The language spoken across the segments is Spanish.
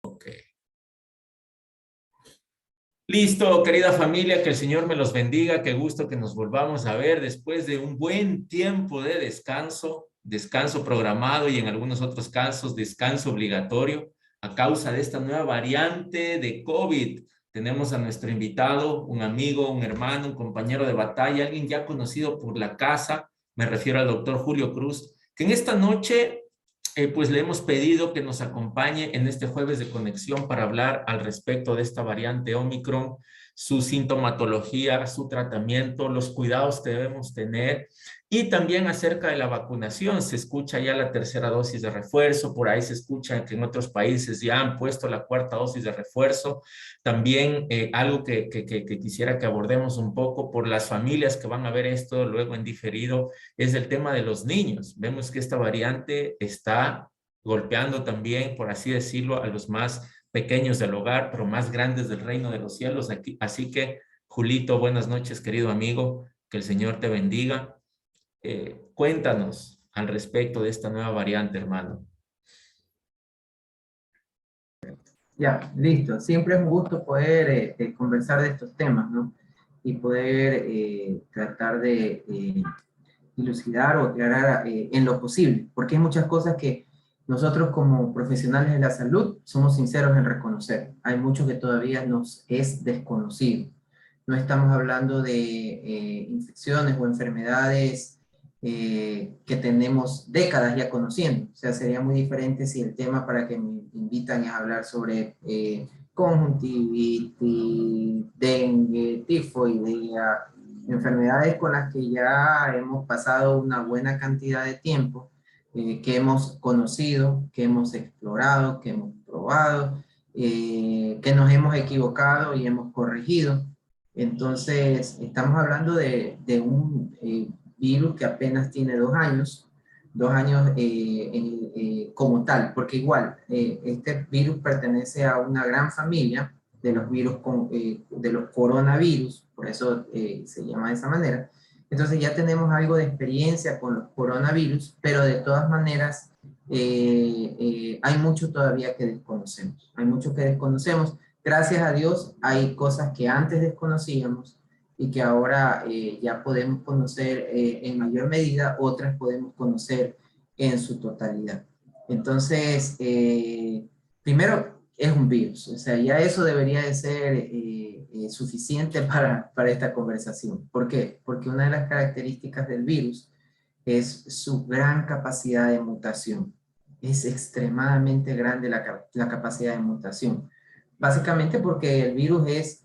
Ok. Listo, querida familia, que el Señor me los bendiga, qué gusto que nos volvamos a ver después de un buen tiempo de descanso, descanso programado y en algunos otros casos descanso obligatorio a causa de esta nueva variante de COVID. Tenemos a nuestro invitado, un amigo, un hermano, un compañero de batalla, alguien ya conocido por la casa, me refiero al doctor Julio Cruz, que en esta noche pues le hemos pedido que nos acompañe en este jueves de conexión para hablar al respecto de esta variante Omicron, su sintomatología, su tratamiento, los cuidados que debemos tener y también acerca de la vacunación. Se escucha ya la tercera dosis de refuerzo, por ahí se escucha que en otros países ya han puesto la cuarta dosis de refuerzo. También algo que quisiera que abordemos un poco por las familias que van a ver esto luego en diferido es el tema de los niños. Vemos que esta variante está golpeando también, por así decirlo, a los más pequeños del hogar, pero más grandes del reino de los cielos. Aquí, así que, Julito, buenas noches, querido amigo, que el Señor te bendiga. Cuéntanos al respecto de esta nueva variante, hermano. Ya, listo. Siempre es un gusto poder conversar de estos temas, ¿no? Y poder tratar de dilucidar o aclarar en lo posible, porque hay muchas cosas que nosotros como profesionales de la salud somos sinceros en reconocer. Hay mucho que todavía nos es desconocido. No estamos hablando de infecciones o enfermedades que tenemos décadas ya conociendo. O sea, sería muy diferente si el tema para que me invitan es hablar sobre conjuntivitis, dengue, tifoidea, enfermedades con las que ya hemos pasado una buena cantidad de tiempo, que hemos conocido, que hemos explorado, que hemos probado, que nos hemos equivocado y hemos corregido. Entonces, estamos hablando de un virus que apenas tiene 2 años como tal, porque igual, este virus pertenece a una gran familia de los virus, de los coronavirus, por eso se llama de esa manera. Entonces ya tenemos algo de experiencia con los coronavirus, pero de todas maneras hay mucho todavía que desconocemos. Hay mucho que desconocemos. Gracias a Dios hay cosas que antes desconocíamos y que ahora ya podemos conocer en mayor medida, otras podemos conocer en su totalidad. Entonces, primero, es un virus, o sea, ya eso debería de ser suficiente para esta conversación. ¿Por qué? Porque una de las características del virus es su gran capacidad de mutación. Es extremadamente grande la capacidad de mutación. Básicamente porque el virus es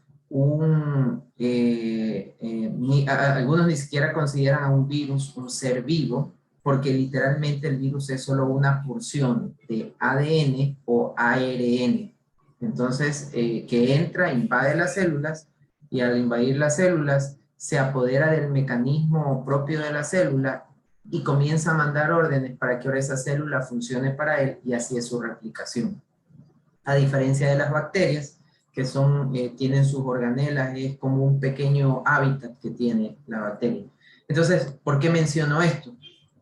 algunos ni siquiera consideran a un virus un ser vivo, porque literalmente el virus es solo una porción de ADN o ARN. Entonces, que entra, invade las células, y al invadir las células se apodera del mecanismo propio de la célula y comienza a mandar órdenes para que ahora esa célula funcione para él, y así es su replicación. A diferencia de las bacterias, que tienen sus organelas, es como un pequeño hábitat que tiene la bacteria. Entonces, ¿por qué menciono esto?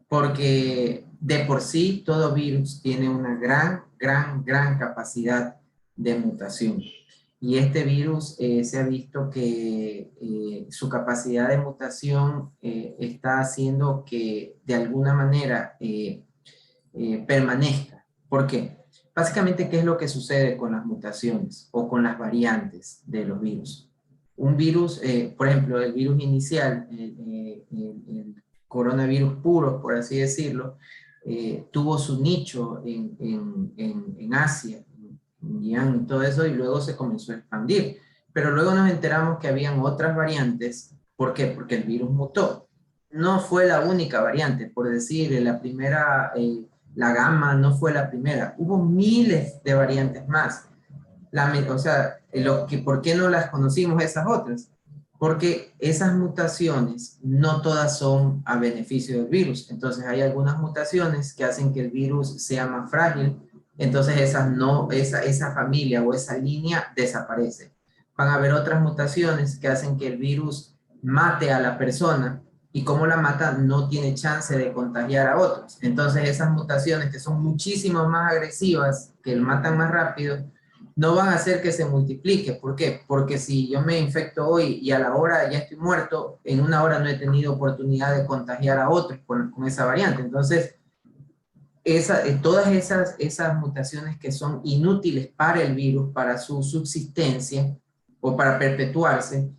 Porque de por sí todo virus tiene una gran capacidad de mutación. Y este virus se ha visto que su capacidad de mutación está haciendo que de alguna manera permanezca. ¿Por qué? Básicamente, ¿qué es lo que sucede con las mutaciones o con las variantes de los virus? Un virus, por ejemplo, el virus inicial, el coronavirus puro, por así decirlo, tuvo su nicho en Asia, en Yan y todo eso, y luego se comenzó a expandir. Pero luego nos enteramos que habían otras variantes. ¿Por qué? Porque el virus mutó. No fue la única variante, por decir, la primera, la gamma no fue la primera. Hubo miles de variantes más. O sea, ¿por qué no las conocimos esas otras? Porque esas mutaciones no todas son a beneficio del virus. Entonces hay algunas mutaciones que hacen que el virus sea más frágil. Entonces esa familia o esa línea desaparece. Van a haber otras mutaciones que hacen que el virus mate a la persona, y como la mata no tiene chance de contagiar a otros. Entonces esas mutaciones que son muchísimo más agresivas, que matan más rápido, no van a hacer que se multiplique. ¿Por qué? Porque si yo me infecto hoy y a la hora ya estoy muerto, en una hora no he tenido oportunidad de contagiar a otros con esa variante. Entonces, todas esas mutaciones que son inútiles para el virus, para su subsistencia o para perpetuarse,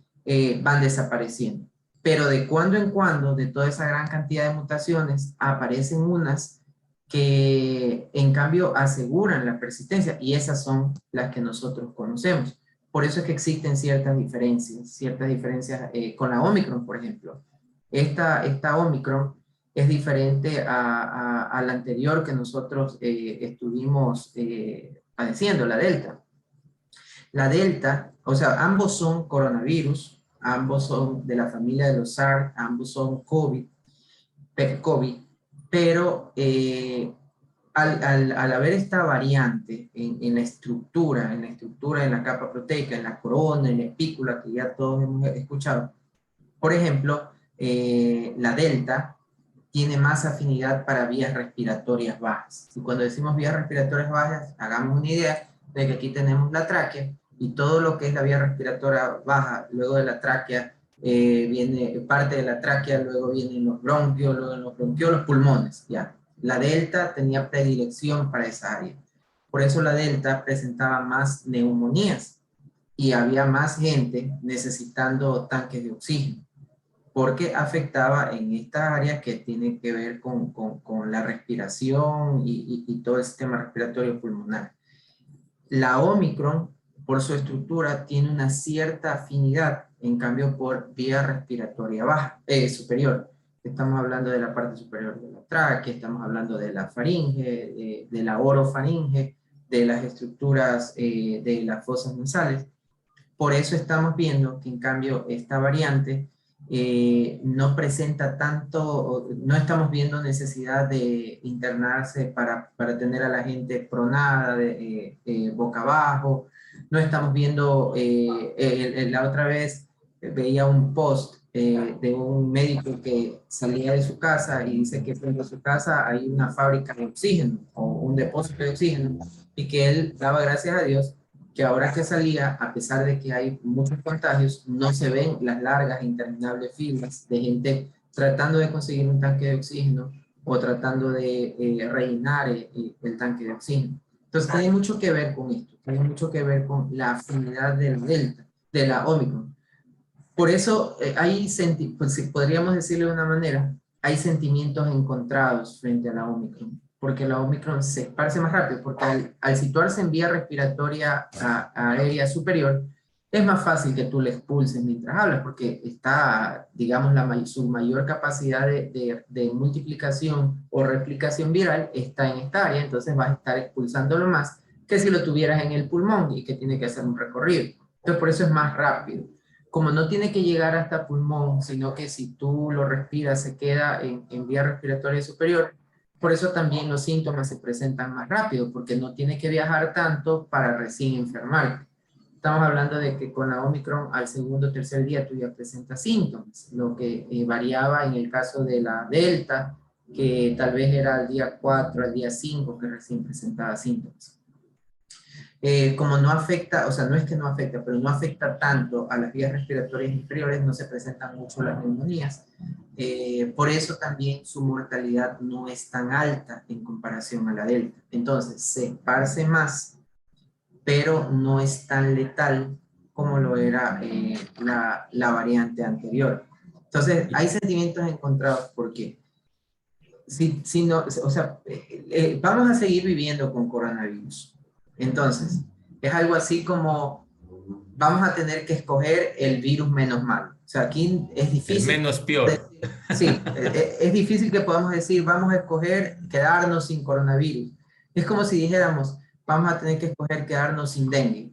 van desapareciendo. Pero de cuando en cuando, de toda esa gran cantidad de mutaciones, aparecen unas que en cambio aseguran la persistencia y esas son las que nosotros conocemos. Por eso es que existen ciertas diferencias con la Omicron, por ejemplo. Esta Omicron es diferente a la anterior que nosotros estuvimos padeciendo, la Delta. La Delta, o sea, ambos son coronavirus, ambos son de la familia de los SARS, ambos son COVID, pero al haber esta variante en la estructura, en la capa proteica, en la corona, en la espícula, que ya todos hemos escuchado, por ejemplo, la Delta tiene más afinidad para vías respiratorias bajas. Y cuando decimos vías respiratorias bajas, hagamos una idea de que aquí tenemos la tráquea y todo lo que es la vía respiratoria baja, luego de la tráquea, viene parte de la tráquea, luego vienen los bronquios, luego en los bronquios, los pulmones, ya. La delta tenía predilección para esa área. Por eso la delta presentaba más neumonías y había más gente necesitando tanques de oxígeno, porque afectaba en esta área que tiene que ver con la respiración y todo el sistema respiratorio pulmonar. La Omicron, por su estructura, tiene una cierta afinidad, en cambio, por vía respiratoria baja, superior. Estamos hablando de la parte superior de la tráquea, estamos hablando de la faringe, de la orofaringe, de las estructuras de las fosas nasales. Por eso estamos viendo que, en cambio, esta variante no presenta tanto, no estamos viendo necesidad de internarse para tener a la gente pronada, boca abajo. No estamos viendo, la otra vez veía un post de un médico que salía de su casa y dice que frente a su casa hay una fábrica de oxígeno o un depósito de oxígeno y que él daba gracias a Dios que ahora que salía, a pesar de que hay muchos contagios, no se ven las largas e interminables filas de gente tratando de conseguir un tanque de oxígeno o tratando de rellenar el tanque de oxígeno. Entonces, tiene mucho que ver con esto, tiene mucho que ver con la afinidad del Delta, de la Omicron. Por eso, pues, si podríamos decirlo de una manera, hay sentimientos encontrados frente a la Omicron, porque la Omicron se esparce más rápido, porque al situarse en vía respiratoria aérea superior, es más fácil que tú le expulses mientras hablas, porque está, digamos, su mayor capacidad de multiplicación o replicación viral está en esta área, entonces vas a estar expulsándolo más que si lo tuvieras en el pulmón y que tiene que hacer un recorrido. Entonces, por eso es más rápido. Como no tiene que llegar hasta pulmón, sino que si tú lo respiras se queda en vía respiratoria superior, por eso también los síntomas se presentan más rápido, porque no tiene que viajar tanto para recién enfermarte. Estamos hablando de que con la Omicron al segundo o tercer día tú ya presentas síntomas, lo que variaba en el caso de la Delta, que tal vez era al día 4, al día 5 que recién presentaba síntomas. Como no afecta, o sea, no es que no afecta, pero no afecta tanto a las vías respiratorias inferiores, no se presentan mucho las neumonías. Por eso también su mortalidad no es tan alta en comparación a la delta. Entonces, se esparce más, pero no es tan letal como lo era la variante anterior. Entonces, hay sentimientos encontrados porque si no, o sea, vamos a seguir viviendo con coronavirus. Entonces, es algo así como vamos a tener que escoger el virus menos malo. O sea, aquí es El difícil. menos peor. Sí, es difícil que podamos decir, vamos a escoger quedarnos sin coronavirus. Es como si dijéramos, vamos a tener que escoger quedarnos sin dengue.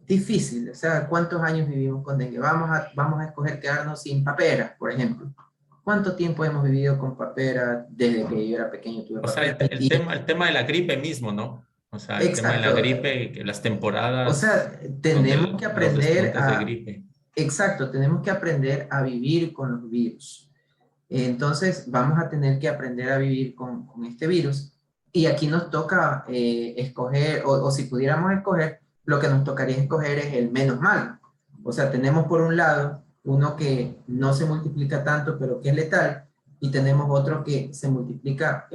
Difícil, o sea, ¿cuántos años vivimos con dengue? Vamos a escoger quedarnos sin papera, por ejemplo. ¿Cuánto tiempo hemos vivido con papera desde que yo era pequeño? Tuve O sea, papera. el tema de la gripe mismo, ¿no? O sea, el tema de la Exacto. gripe, que las O temporadas sea, donde tenemos que los aprender despuntes de a, gripe. exacto, tenemos que aprender a vivir con los virus. Entonces, vamos a tener que aprender a vivir con este virus. Y aquí nos toca escoger, o si pudiéramos escoger, lo que nos tocaría escoger es el menos malo. O sea, tenemos por un lado uno que no se multiplica tanto, pero que es letal, y tenemos otro que se multiplica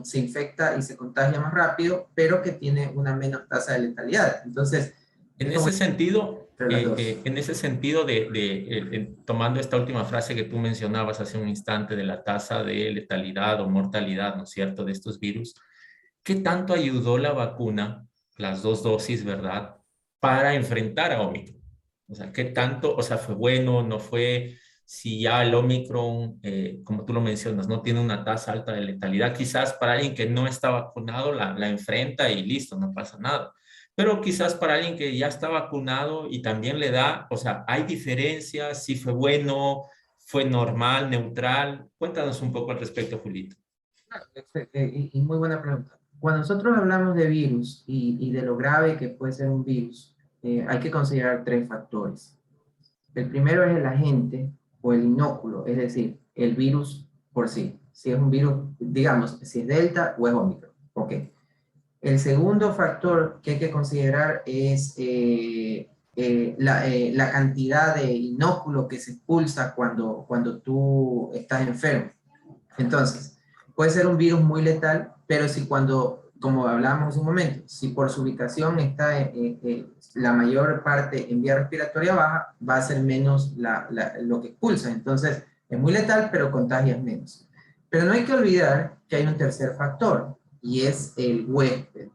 se infecta y se contagia más rápido, pero que tiene una menos tasa de letalidad. Entonces, En es como ese sentido, entre las dos. tomando esta última frase que tú mencionabas hace un instante de la tasa de letalidad o mortalidad, ¿no es cierto?, de estos virus, ¿qué tanto ayudó la vacuna, las dos dosis, ¿verdad?, para enfrentar a Omicron? O sea, ¿qué tanto, o sea, fue bueno, no fue? Si ya el Omicron, como tú lo mencionas, no tiene una tasa alta de letalidad, quizás para alguien que no está vacunado la enfrenta y listo, no pasa nada. Pero quizás para alguien que ya está vacunado y también le da, o sea, hay diferencias, si fue bueno, fue normal, neutral. Cuéntanos un poco al respecto, Julito. Y muy buena pregunta. Cuando nosotros hablamos de virus y de lo grave que puede ser un virus, hay que considerar tres factores. El primero es el agente o el inóculo, es decir, el virus por sí. Si es un virus, digamos, si es Delta o es Omicron. Ok. El segundo factor que hay que considerar es la cantidad de inóculo que se expulsa cuando tú estás enfermo. Entonces, puede ser un virus muy letal, pero si cuando, como hablábamos hace un momento, si por su ubicación está la mayor parte en vía respiratoria baja, va a ser menos lo que expulsa. Entonces, es muy letal, pero contagias menos. Pero no hay que olvidar que hay un tercer factor, y es el huésped.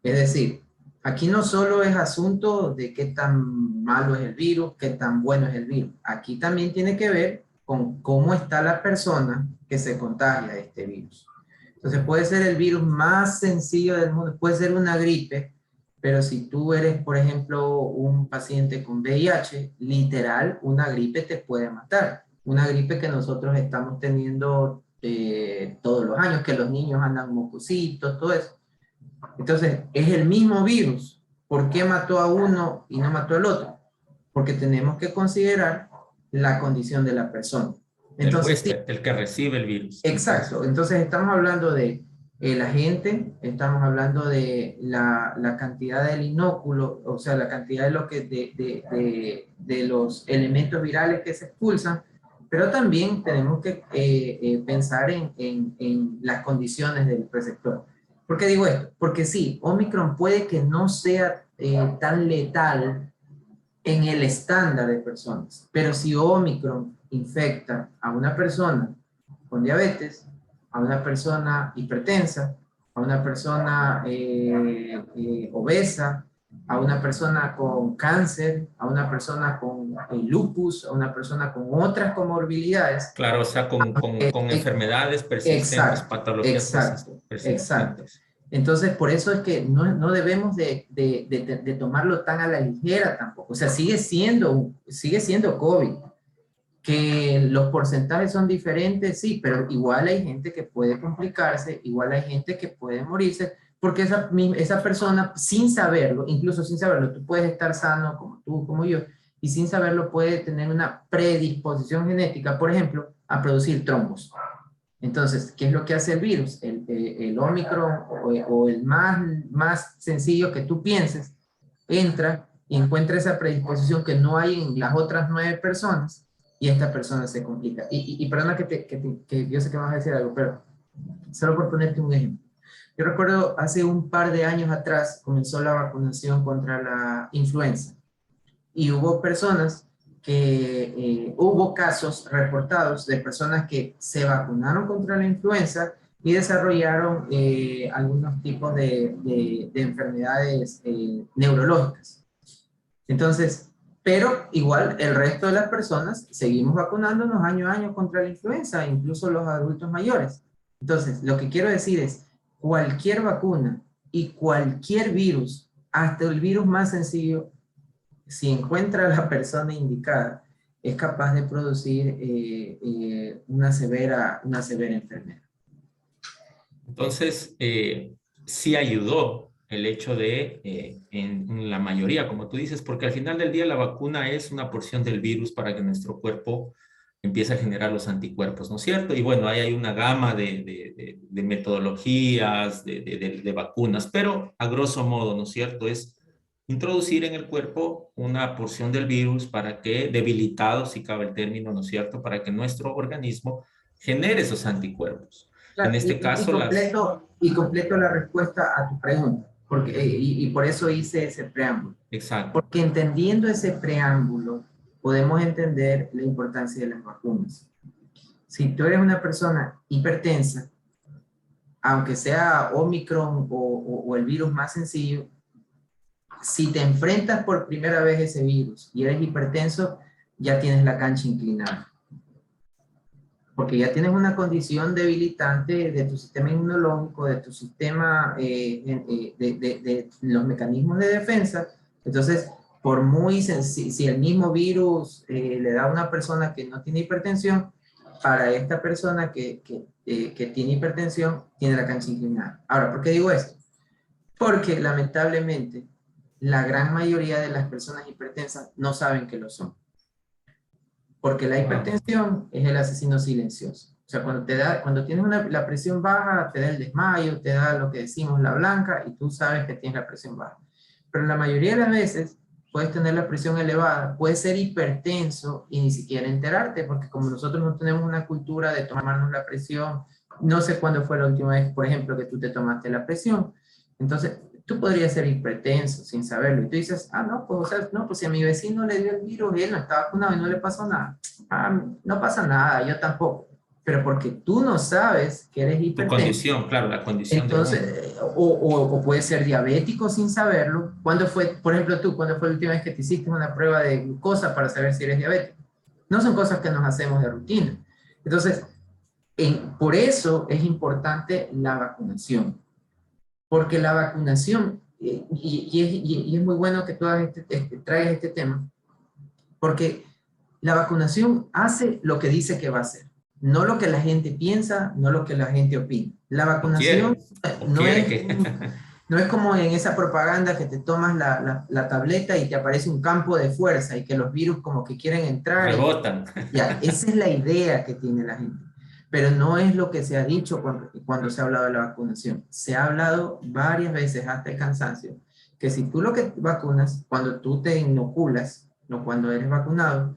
Es decir, aquí no solo es asunto de qué tan malo es el virus, qué tan bueno es el virus. Aquí también tiene que ver con cómo está la persona que se contagia de este virus. Entonces puede ser el virus más sencillo del mundo, puede ser una gripe, pero si tú eres, por ejemplo, un paciente con VIH, literal, una gripe te puede matar. Una gripe que nosotros estamos teniendo todos los años, que los niños andan mocositos, todo eso. Entonces, es el mismo virus. ¿Por qué mató a uno y no mató al otro? Porque tenemos que considerar la condición de la persona. Del Entonces, sí, huésped, del que recibe el virus. exacto. Entonces, estamos hablando de el agente, estamos hablando de la cantidad del inóculo, o sea, la cantidad de, lo que, de los elementos virales que se expulsan, pero también tenemos que pensar en las condiciones del receptor. ¿Por qué digo esto? Porque sí, Omicron puede que no sea tan letal en el estándar de personas, pero si Omicron infecta a una persona con diabetes, a una persona hipertensa, a una persona obesa, a una persona con cáncer, a una persona con lupus, a una persona con otras comorbilidades. Claro, o sea, con enfermedades persistentes, Exacto, patologías exacto, exacto. persistentes. Entonces, por eso es que no debemos de tomarlo tan a la ligera tampoco. O sea, sigue siendo COVID. Que los porcentajes son diferentes, sí, pero igual hay gente que puede complicarse, igual hay gente que puede morirse, porque esa persona, sin saberlo, incluso sin saberlo, tú puedes estar sano como tú, como yo, y sin saberlo puede tener una predisposición genética, por ejemplo, a producir trombos. Entonces, ¿qué es lo que hace el virus? El Omicron o el más sencillo que tú pienses, entra y encuentra esa predisposición que no hay en las otras 9 personas y esta persona se complica. Y perdona que yo sé que vas a decir algo, pero solo por ponerte un ejemplo. Yo recuerdo hace un par de años atrás comenzó la vacunación contra la influenza y hubo personas hubo casos reportados de personas que se vacunaron contra la influenza y desarrollaron algunos tipos de enfermedades neurológicas. Entonces, pero igual el resto de las personas seguimos vacunándonos año a año contra la influenza, incluso los adultos mayores. Entonces, lo que quiero decir es, cualquier vacuna y cualquier virus, hasta el virus más sencillo, si encuentra a la persona indicada, es capaz de producir una severa enfermedad. Entonces, sí ayudó el hecho de, en la mayoría, como tú dices, porque al final del día la vacuna es una porción del virus para que nuestro cuerpo empiece a generar los anticuerpos, ¿no es cierto? Y bueno, ahí hay una gama de metodologías, de vacunas, pero a grosso modo, ¿no es cierto? Es introducir en el cuerpo una porción del virus para que, debilitado, si cabe el término, ¿no es cierto?, para que nuestro organismo genere esos anticuerpos. En Claro, este caso, las... y completo la respuesta a tu pregunta, porque, y por eso hice ese preámbulo. Exacto. Porque entendiendo ese preámbulo, podemos entender la importancia de las vacunas. Si tú eres una persona hipertensa, aunque sea Omicron o el virus más sencillo, si te enfrentas por primera vez a ese virus y eres hipertenso, ya tienes la cancha inclinada. Porque ya tienes una condición debilitante de tu sistema inmunológico, de tu sistema, de los mecanismos de defensa. Entonces, por muy sencillo, si el mismo virus le da a una persona que no tiene hipertensión, para esta persona que tiene hipertensión, tiene la cancha inclinada. Ahora, ¿por qué digo esto? Porque lamentablemente la gran mayoría de las personas hipertensas no saben que lo son. Porque la hipertensión es el asesino silencioso. O sea, cuando tienes la presión baja, te da el desmayo, te da lo que decimos la blanca y tú sabes que tienes la presión baja. Pero la mayoría de las veces puedes tener la presión elevada, puedes ser hipertenso y ni siquiera enterarte, porque como nosotros no tenemos una cultura de tomarnos la presión, no sé cuándo fue la última vez, por ejemplo, que tú te tomaste la presión. Entonces, tú podrías ser hipertenso sin saberlo. Y tú dices, ah, no, pues, o sea, no, pues si a mi vecino le dio el virus y él no está vacunado y no le pasó nada. Ah, no pasa nada, yo tampoco. Pero porque tú no sabes que eres Tu hipertenso. condición, claro, la condición de uno. Entonces, o puedes ser diabético sin saberlo. ¿Cuándo fue, por ejemplo, tú, cuándo fue la última vez que te hiciste una prueba de glucosa para saber si eres diabético? No son cosas que nos hacemos de rutina. Entonces, por eso es importante la vacunación. Porque la vacunación, y es muy bueno que tú traigas este tema, porque la vacunación hace lo que dice que va a hacer, no lo que la gente piensa, no lo que la gente opina. La O vacunación quiere, o quiere que... no es como en esa propaganda que te tomas la tableta y te aparece un campo de fuerza y que los virus como que quieren entrar. Rebotan. Ya, esa es la idea que tiene la gente. Pero no es lo que se ha dicho cuando se ha hablado de la vacunación. Se ha hablado varias veces hasta el cansancio, que si tú lo que vacunas, cuando tú te inoculas, no cuando eres vacunado,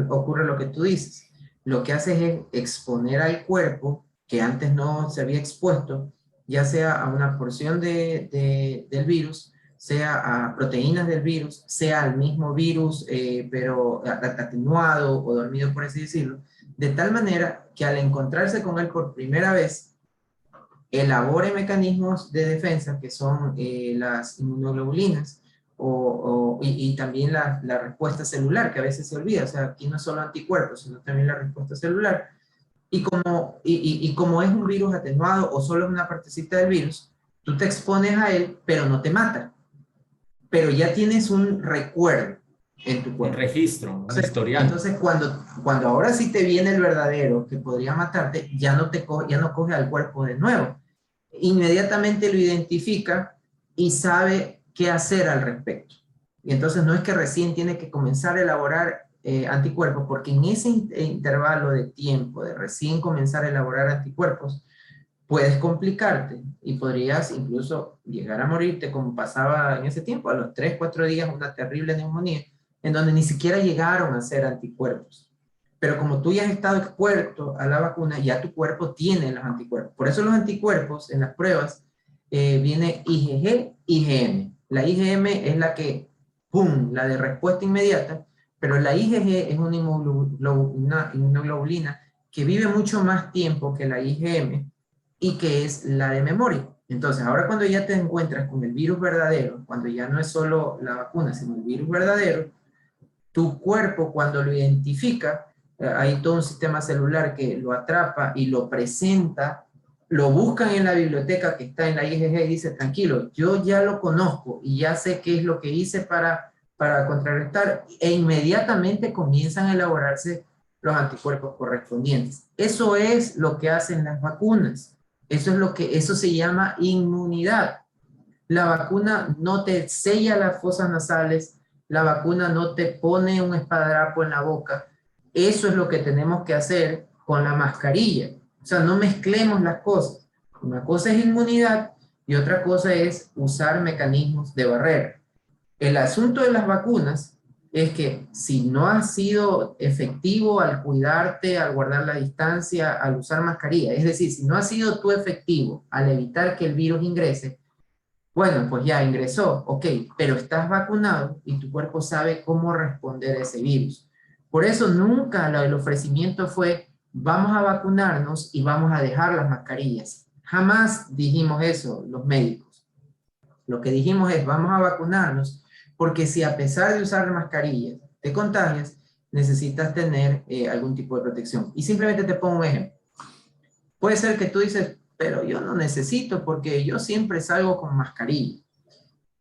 ocurre lo que tú dices. Lo que haces es exponer al cuerpo, que antes no se había expuesto, ya sea a una porción del virus, sea a proteínas del virus, sea al mismo virus, pero atenuado o dormido, por así decirlo, de tal manera que al encontrarse con él por primera vez, elabore mecanismos de defensa que son las inmunoglobulinas y también la respuesta celular, que a veces se olvida. O sea, aquí no es solo anticuerpos, sino también la respuesta celular. Y como es un virus atenuado o solo es una partecita del virus, tú te expones a él, pero no te mata. Pero ya tienes un recuerdo en tu Un cuerpo. registro, un historial. Entonces cuando ahora sí te viene el verdadero que podría matarte, ya no coge al cuerpo de nuevo. Inmediatamente lo identifica y sabe qué hacer al respecto. Y entonces no es que recién tiene que comenzar a elaborar anticuerpos, porque en ese intervalo de tiempo de recién comenzar a elaborar anticuerpos, puedes complicarte y podrías incluso llegar a morirte, como pasaba en ese tiempo, a los 3, 4 días, una terrible neumonía, en donde ni siquiera llegaron a ser anticuerpos. Pero como tú ya has estado expuesto a la vacuna, ya tu cuerpo tiene los anticuerpos. Por eso los anticuerpos en las pruebas viene IgG, IgM. La IgM es la que, ¡pum!, la de respuesta inmediata, pero la IgG es una inmunoglobulina que vive mucho más tiempo que la IgM y que es la de memoria. Entonces, ahora cuando ya te encuentras con el virus verdadero, cuando ya no es solo la vacuna, sino el virus verdadero, tu cuerpo cuando lo identifica, hay todo un sistema celular que lo atrapa y lo presenta, lo buscan en la biblioteca que está en la IgG y dice, tranquilo, yo ya lo conozco y ya sé qué es lo que hice para contrarrestar, e inmediatamente comienzan a elaborarse los anticuerpos correspondientes. Eso es lo que hacen las vacunas. Eso se llama inmunidad. La vacuna no te sella las fosas nasales, la vacuna no te pone un esparadrapo en la boca. Eso es lo que tenemos que hacer con la mascarilla. O sea, no mezclemos las cosas. Una cosa es inmunidad y otra cosa es usar mecanismos de barrera. El asunto de las vacunas es que si no has sido efectivo al cuidarte, al guardar la distancia, al usar mascarilla, es decir, si no has sido tú efectivo al evitar que el virus ingrese, bueno, pues ya ingresó, ok, pero estás vacunado y tu cuerpo sabe cómo responder a ese virus. Por eso nunca el ofrecimiento fue, vamos a vacunarnos y vamos a dejar las mascarillas. Jamás dijimos eso los médicos. Lo que dijimos es, vamos a vacunarnos, porque si a pesar de usar mascarillas te contagias, necesitas tener algún tipo de protección. Y simplemente te pongo un ejemplo. Puede ser que tú dices, pero yo no necesito porque yo siempre salgo con mascarilla.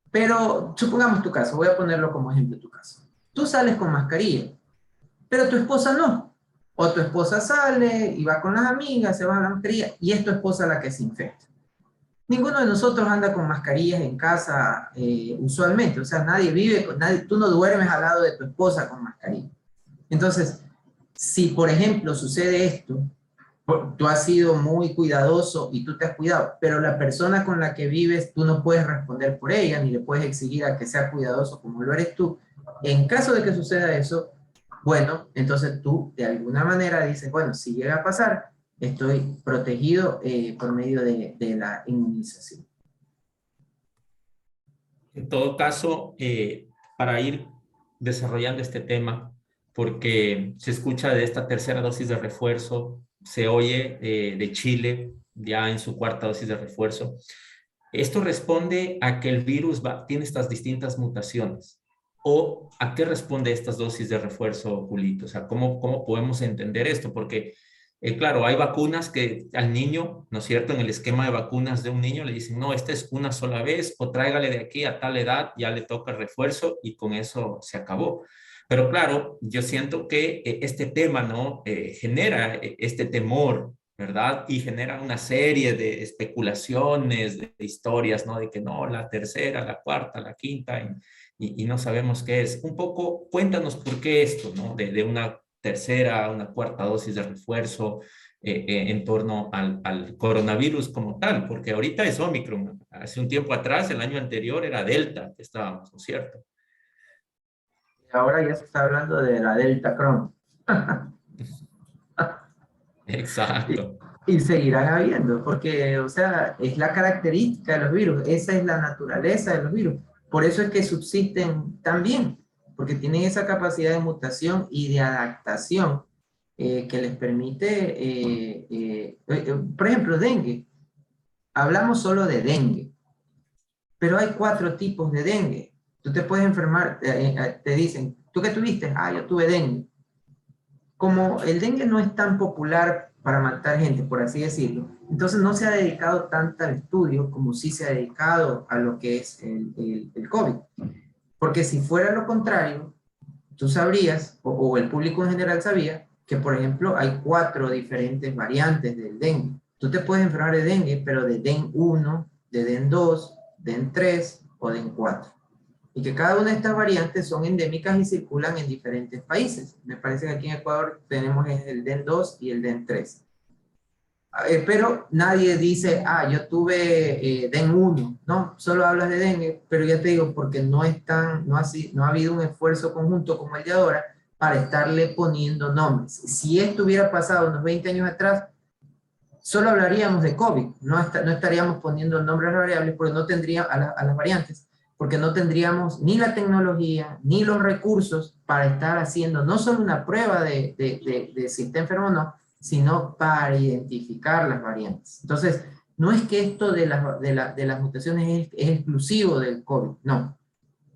Pero supongamos tu caso, voy a ponerlo como ejemplo tu caso. Tú sales con mascarilla, pero tu esposa no. O tu esposa sale y va con las amigas, se va a la mascarilla y es tu esposa la que se infecta. Ninguno de nosotros anda con mascarillas en casa usualmente, o sea, nadie vive, nadie, tú no duermes al lado de tu esposa con mascarilla. Entonces, si por ejemplo sucede esto, tú has sido muy cuidadoso y tú te has cuidado, pero la persona con la que vives, tú no puedes responder por ella, ni le puedes exigir a que sea cuidadoso como lo eres tú. En caso de que suceda eso, bueno, entonces tú de alguna manera dices, bueno, si llega a pasar, estoy protegido por medio de la inmunización. En todo caso, para ir desarrollando este tema, porque se escucha de esta tercera dosis de refuerzo, se oye de Chile ya en su cuarta dosis de refuerzo. Esto responde a que el virus tiene estas distintas mutaciones. ¿O a qué responde estas dosis de refuerzo, Julito? O sea, ¿cómo podemos entender esto? Porque claro, hay vacunas que al niño, ¿no es cierto? En el esquema de vacunas de un niño le dicen, no, esta es una sola vez o tráigale de aquí a tal edad, ya le toca el refuerzo y con eso se acabó. Pero claro, yo siento que este tema, ¿no? Genera este temor, ¿verdad? Y genera una serie de especulaciones, de historias, ¿no? De que no, la tercera, la cuarta, la quinta, y no sabemos qué es. Un poco, cuéntanos por qué esto, ¿no? De una tercera, una cuarta dosis de refuerzo en torno al coronavirus como tal, porque ahorita es Omicron. Hace un tiempo atrás, el año anterior, era Delta, que estábamos, ¿no es cierto? Ahora ya se está hablando de la Delta Cron. Exacto. Y seguirán habiendo, porque, o sea, es la característica de los virus, esa es la naturaleza de los virus. Por eso es que subsisten también, porque tienen esa capacidad de mutación y de adaptación que les permite, por ejemplo, dengue. Hablamos solo de dengue, pero hay 4 tipos de dengue. Tú te puedes enfermar, te dicen, ¿tú qué tuviste? Ah, yo tuve dengue. Como el dengue no es tan popular para matar gente, por así decirlo, entonces no se ha dedicado tanto al estudio como sí se ha dedicado a lo que es el COVID. Porque si fuera lo contrario, tú sabrías, o el público en general sabía, que por ejemplo hay 4 diferentes variantes del dengue. Tú te puedes enfermar de dengue, pero de DEN 1, de DEN 2, DEN 3 o DEN 4 y que cada una de estas variantes son endémicas y circulan en diferentes países. Me parece que aquí en Ecuador tenemos el DEN 2 y el DEN 3. Pero nadie dice, ah, yo tuve DEN 1, no, solo hablas de dengue, pero ya te digo, porque no ha habido un esfuerzo conjunto como el de ahora para estarle poniendo nombres. Si esto hubiera pasado unos 20 años atrás, solo hablaríamos de COVID, no estaríamos poniendo nombres variables porque no tendría a las variantes, porque no tendríamos ni la tecnología ni los recursos para estar haciendo no solo una prueba de si está enfermo o no, sino para identificar las variantes. Entonces, no es que esto de las mutaciones es exclusivo del COVID, no.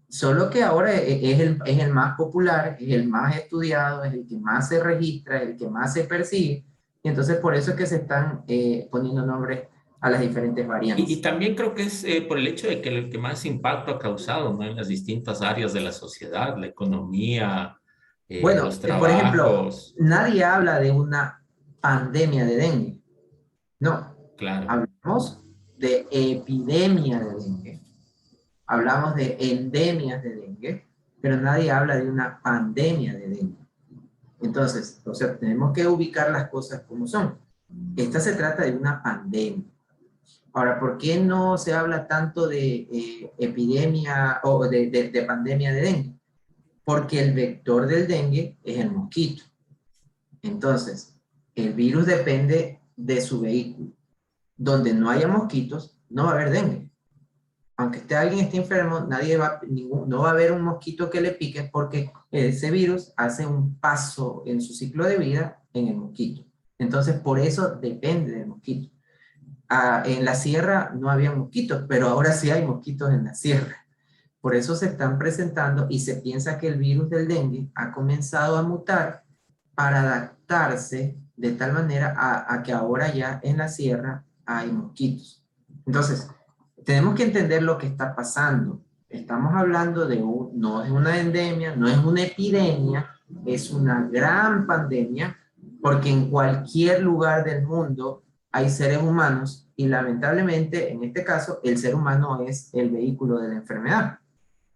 Solo que ahora es el más popular, es el más estudiado, es el que más se registra, es el que más se persigue, y entonces por eso es que se están poniendo nombres a las diferentes Y variantes. también creo que es por el hecho de que el que más impacto ha causado, ¿no? En las distintas áreas de la sociedad, la economía, los Bueno, por ejemplo, trabajos, nadie habla de una pandemia de dengue, no, claro. hablamos de epidemia de dengue, hablamos de endemias de dengue, pero nadie habla de una pandemia de dengue. Entonces, o sea, tenemos que ubicar las cosas como son. Esta se trata de una pandemia. Ahora, ¿por qué no se habla tanto de epidemia o de pandemia de dengue? Porque el vector del dengue es el mosquito. Entonces, el virus depende de su vehículo. Donde no haya mosquitos, no va a haber dengue. Aunque alguien esté enfermo, no va a haber un mosquito que le pique porque ese virus hace un paso en su ciclo de vida en el mosquito. Entonces, por eso depende del mosquito. En la sierra no había mosquitos, pero ahora sí hay mosquitos en la sierra. Por eso se están presentando y se piensa que el virus del dengue ha comenzado a mutar para adaptarse de tal manera a que ahora ya en la sierra hay mosquitos. Entonces, tenemos que entender lo que está pasando. Estamos hablando no es una endemia, no es una epidemia, es una gran pandemia, porque en cualquier lugar del mundo hay seres humanos y lamentablemente en este caso el ser humano es el vehículo de la enfermedad.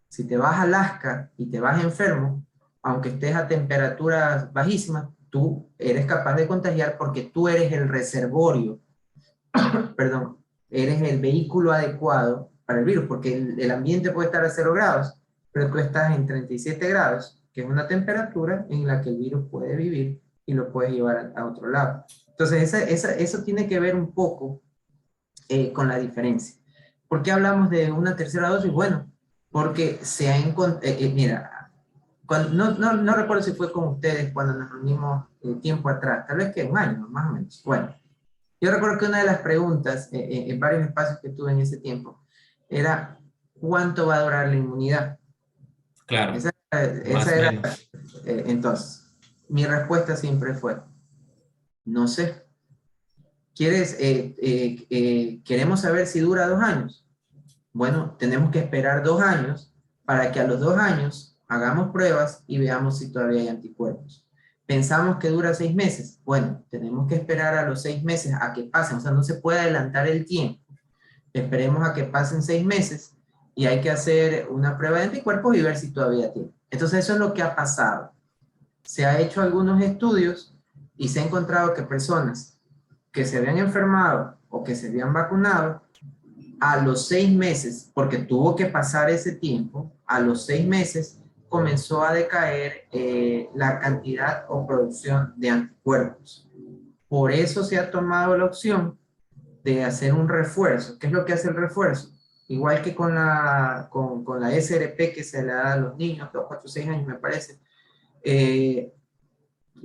Si te vas a Alaska y te vas enfermo, aunque estés a temperaturas bajísimas, tú eres capaz de contagiar porque tú eres el reservorio, perdón, eres el vehículo adecuado para el virus, porque el ambiente puede estar a 0 grados, pero tú estás en 37 grados, que es una temperatura en la que el virus puede vivir y lo puedes llevar a otro lado. Entonces, eso tiene que ver un poco con la diferencia. ¿Por qué hablamos de una tercera dosis? Bueno, porque se ha encontrado, mira, no recuerdo si fue con ustedes cuando nos reunimos tiempo atrás, tal vez que un año, más o menos. Bueno, yo recuerdo que una de las preguntas en varios espacios que tuve en ese tiempo era, ¿cuánto va a durar la inmunidad? Claro, más Esa o era, menos. entonces, mi respuesta siempre fue, no sé. ¿Queremos saber si dura 2 años? Bueno, tenemos que esperar 2 años para que a los 2 años hagamos pruebas y veamos si todavía hay anticuerpos. Pensamos que dura 6 meses. Bueno, tenemos que esperar a los 6 meses a que pasen. O sea, no se puede adelantar el tiempo. Esperemos a que pasen 6 meses y hay que hacer una prueba de anticuerpos y ver si todavía tiene. Entonces, eso es lo que ha pasado. Se ha hecho algunos estudios y se ha encontrado que personas que se habían enfermado o que se habían vacunado a los 6 meses, porque tuvo que pasar ese tiempo, a los 6 meses comenzó a decaer la cantidad o producción de anticuerpos. Por eso se ha tomado la opción de hacer un refuerzo. ¿Qué es lo que hace el refuerzo? Igual que con la SRP que se le da a los niños, 2, 4, 6 años me parece, eh,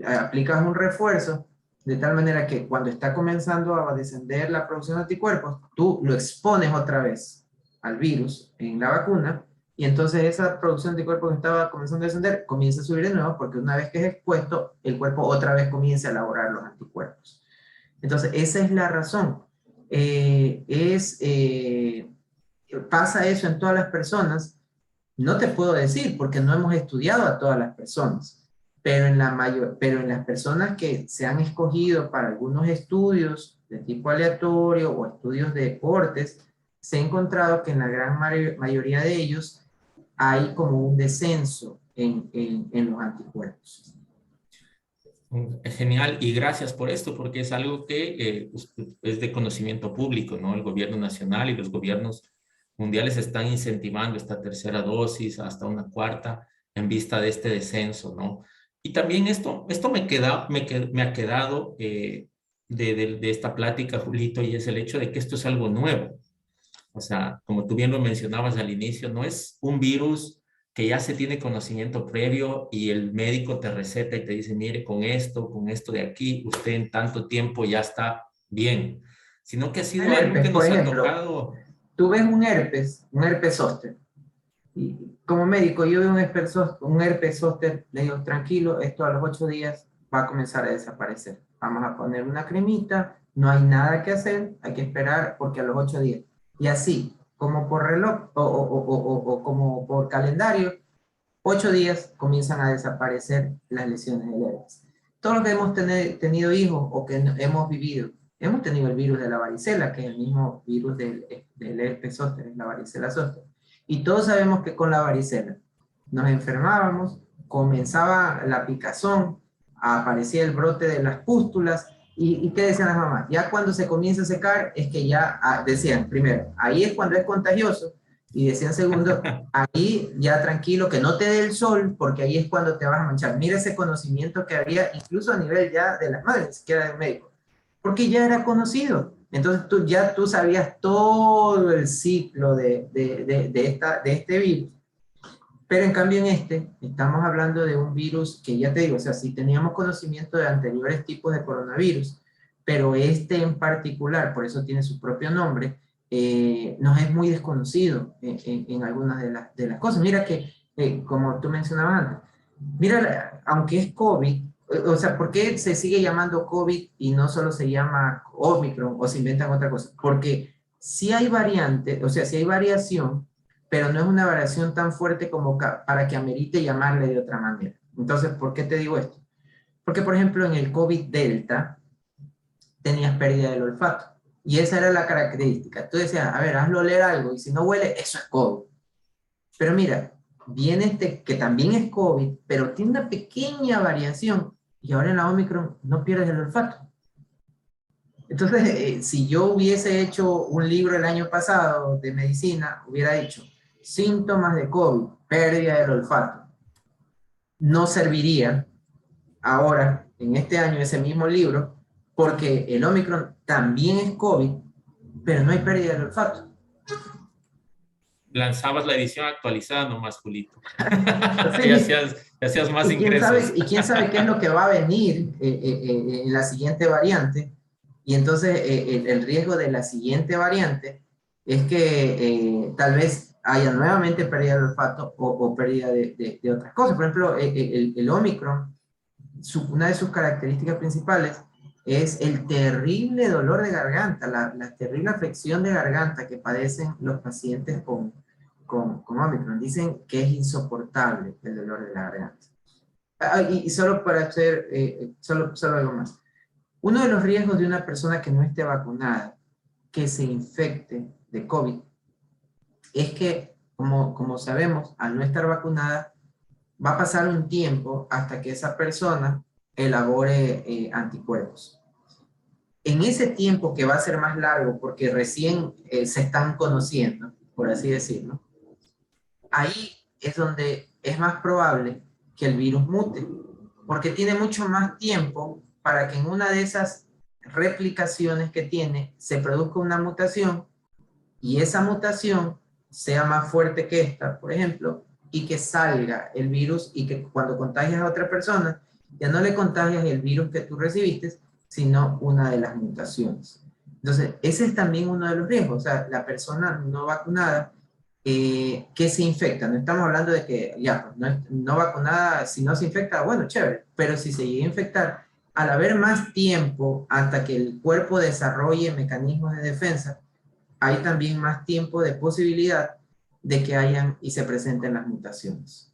aplicas un refuerzo de tal manera que cuando está comenzando a descender la producción de anticuerpos, tú lo expones otra vez al virus en la vacuna y entonces esa producción de anticuerpos que estaba comenzando a descender comienza a subir de nuevo porque una vez que es expuesto, el cuerpo otra vez comienza a elaborar los anticuerpos. Entonces, esa es la razón. Pasa eso en todas las personas. No te puedo decir porque no hemos estudiado a todas las personas, pero en las personas que se han escogido para algunos estudios de tipo aleatorio o estudios de deportes, se ha encontrado que en la gran mayoría de ellos hay como un descenso en los anticuerpos. Genial, y gracias por esto, porque es algo que es de conocimiento público, ¿no? El gobierno nacional y los gobiernos mundiales están incentivando esta tercera dosis hasta una cuarta en vista de este descenso, ¿no? Y también esto me ha quedado de esta plática, Julito, y es el hecho de que esto es algo nuevo. O sea, como tú bien lo mencionabas al inicio, no es un virus que ya se tiene conocimiento previo y el médico te receta y te dice, mire, con esto de aquí, usted en tanto tiempo ya está bien, sino que ha sido El algo que herpes, por nos ha ejemplo, tocado. tú ves un herpes zóster. Y como médico, yo veo un herpes zóster, le digo, tranquilo, esto a los 8 días va a comenzar a desaparecer. Vamos a poner una cremita, no hay nada que hacer, hay que esperar porque a los 8 días. Y así, como por reloj o como por calendario, 8 días comienzan a desaparecer las lesiones del herpes. Todos los que hemos tenido hijos o que hemos vivido, hemos tenido el virus de la varicela, que es el mismo virus del herpes zóster, la varicela zóster. Y todos sabemos que con la varicela nos enfermábamos, comenzaba la picazón, aparecía el brote de las pústulas ¿Y qué decían las mamás? Ya cuando se comienza a secar es que ya, decían, primero, ahí es cuando es contagioso, y decían segundo, ahí ya tranquilo, que no te dé el sol, porque ahí es cuando te vas a manchar. Mira ese conocimiento que había, incluso a nivel ya de las madres, ni siquiera del médico, porque ya era conocido. Entonces tú sabías todo el ciclo de este virus, pero en cambio en este estamos hablando de un virus que ya te digo, o sea, sí teníamos conocimiento de anteriores tipos de coronavirus, pero este en particular, por eso tiene su propio nombre, nos es muy desconocido en algunas de las cosas. Mira que, como tú mencionabas antes, mira, aunque es COVID, o sea, ¿por qué se sigue llamando COVID y no solo se llama Omicron o se inventan otra cosa? Porque si hay variante, o sea, si hay variación, pero no es una variación tan fuerte como para que amerite llamarle de otra manera. Entonces, ¿por qué te digo esto? Porque, por ejemplo, en el COVID Delta tenías pérdida del olfato. Y esa era la característica. Tú decías, a ver, hazlo oler algo, y si no huele, eso es COVID. Pero mira, viene este que también es COVID, pero tiene una pequeña variación, y ahora en la Omicron no pierdes el olfato. Entonces, si yo hubiese hecho un libro el año pasado de medicina, hubiera dicho síntomas de COVID, pérdida del olfato. No serviría ahora, en este año, ese mismo libro, porque el Omicron también es COVID, pero no hay pérdida del olfato. Lanzabas la edición actualizada nomás, Julito. Y Sí. hacías más ingresos. Y quién sabe qué es lo que va a venir en la siguiente variante. Y entonces el riesgo de la siguiente variante es que tal vez haya nuevamente pérdida de olfato o pérdida de otras cosas. Por ejemplo, el Omicron, una de sus características principales es el terrible dolor de garganta, la terrible afección de garganta que padecen los pacientes con Omicron. Dicen que es insoportable el dolor de la garganta. Y solo para hacer, solo algo más. Uno de los riesgos de una persona que no esté vacunada, que se infecte de COVID, es que, como sabemos, al no estar vacunada, va a pasar un tiempo hasta que esa persona elabore anticuerpos. En ese tiempo, que va a ser más largo porque recién se están conociendo, por así decirlo, ahí es donde es más probable que el virus mute, porque tiene mucho más tiempo para que en una de esas replicaciones que tiene se produzca una mutación, y esa mutación sea más fuerte que esta, por ejemplo, y que salga el virus, y que cuando contagias a otra persona ya no le contagias el virus que tú recibiste, sino una de las mutaciones. Entonces, ese es también uno de los riesgos. O sea, la persona no vacunada que se infecta. No estamos hablando de que ya, no vacunada, si no se infecta, bueno, chévere, pero si se llega a infectar, al haber más tiempo hasta que el cuerpo desarrolle mecanismos de defensa, hay también más tiempo de posibilidad de que hayan y se presenten las mutaciones.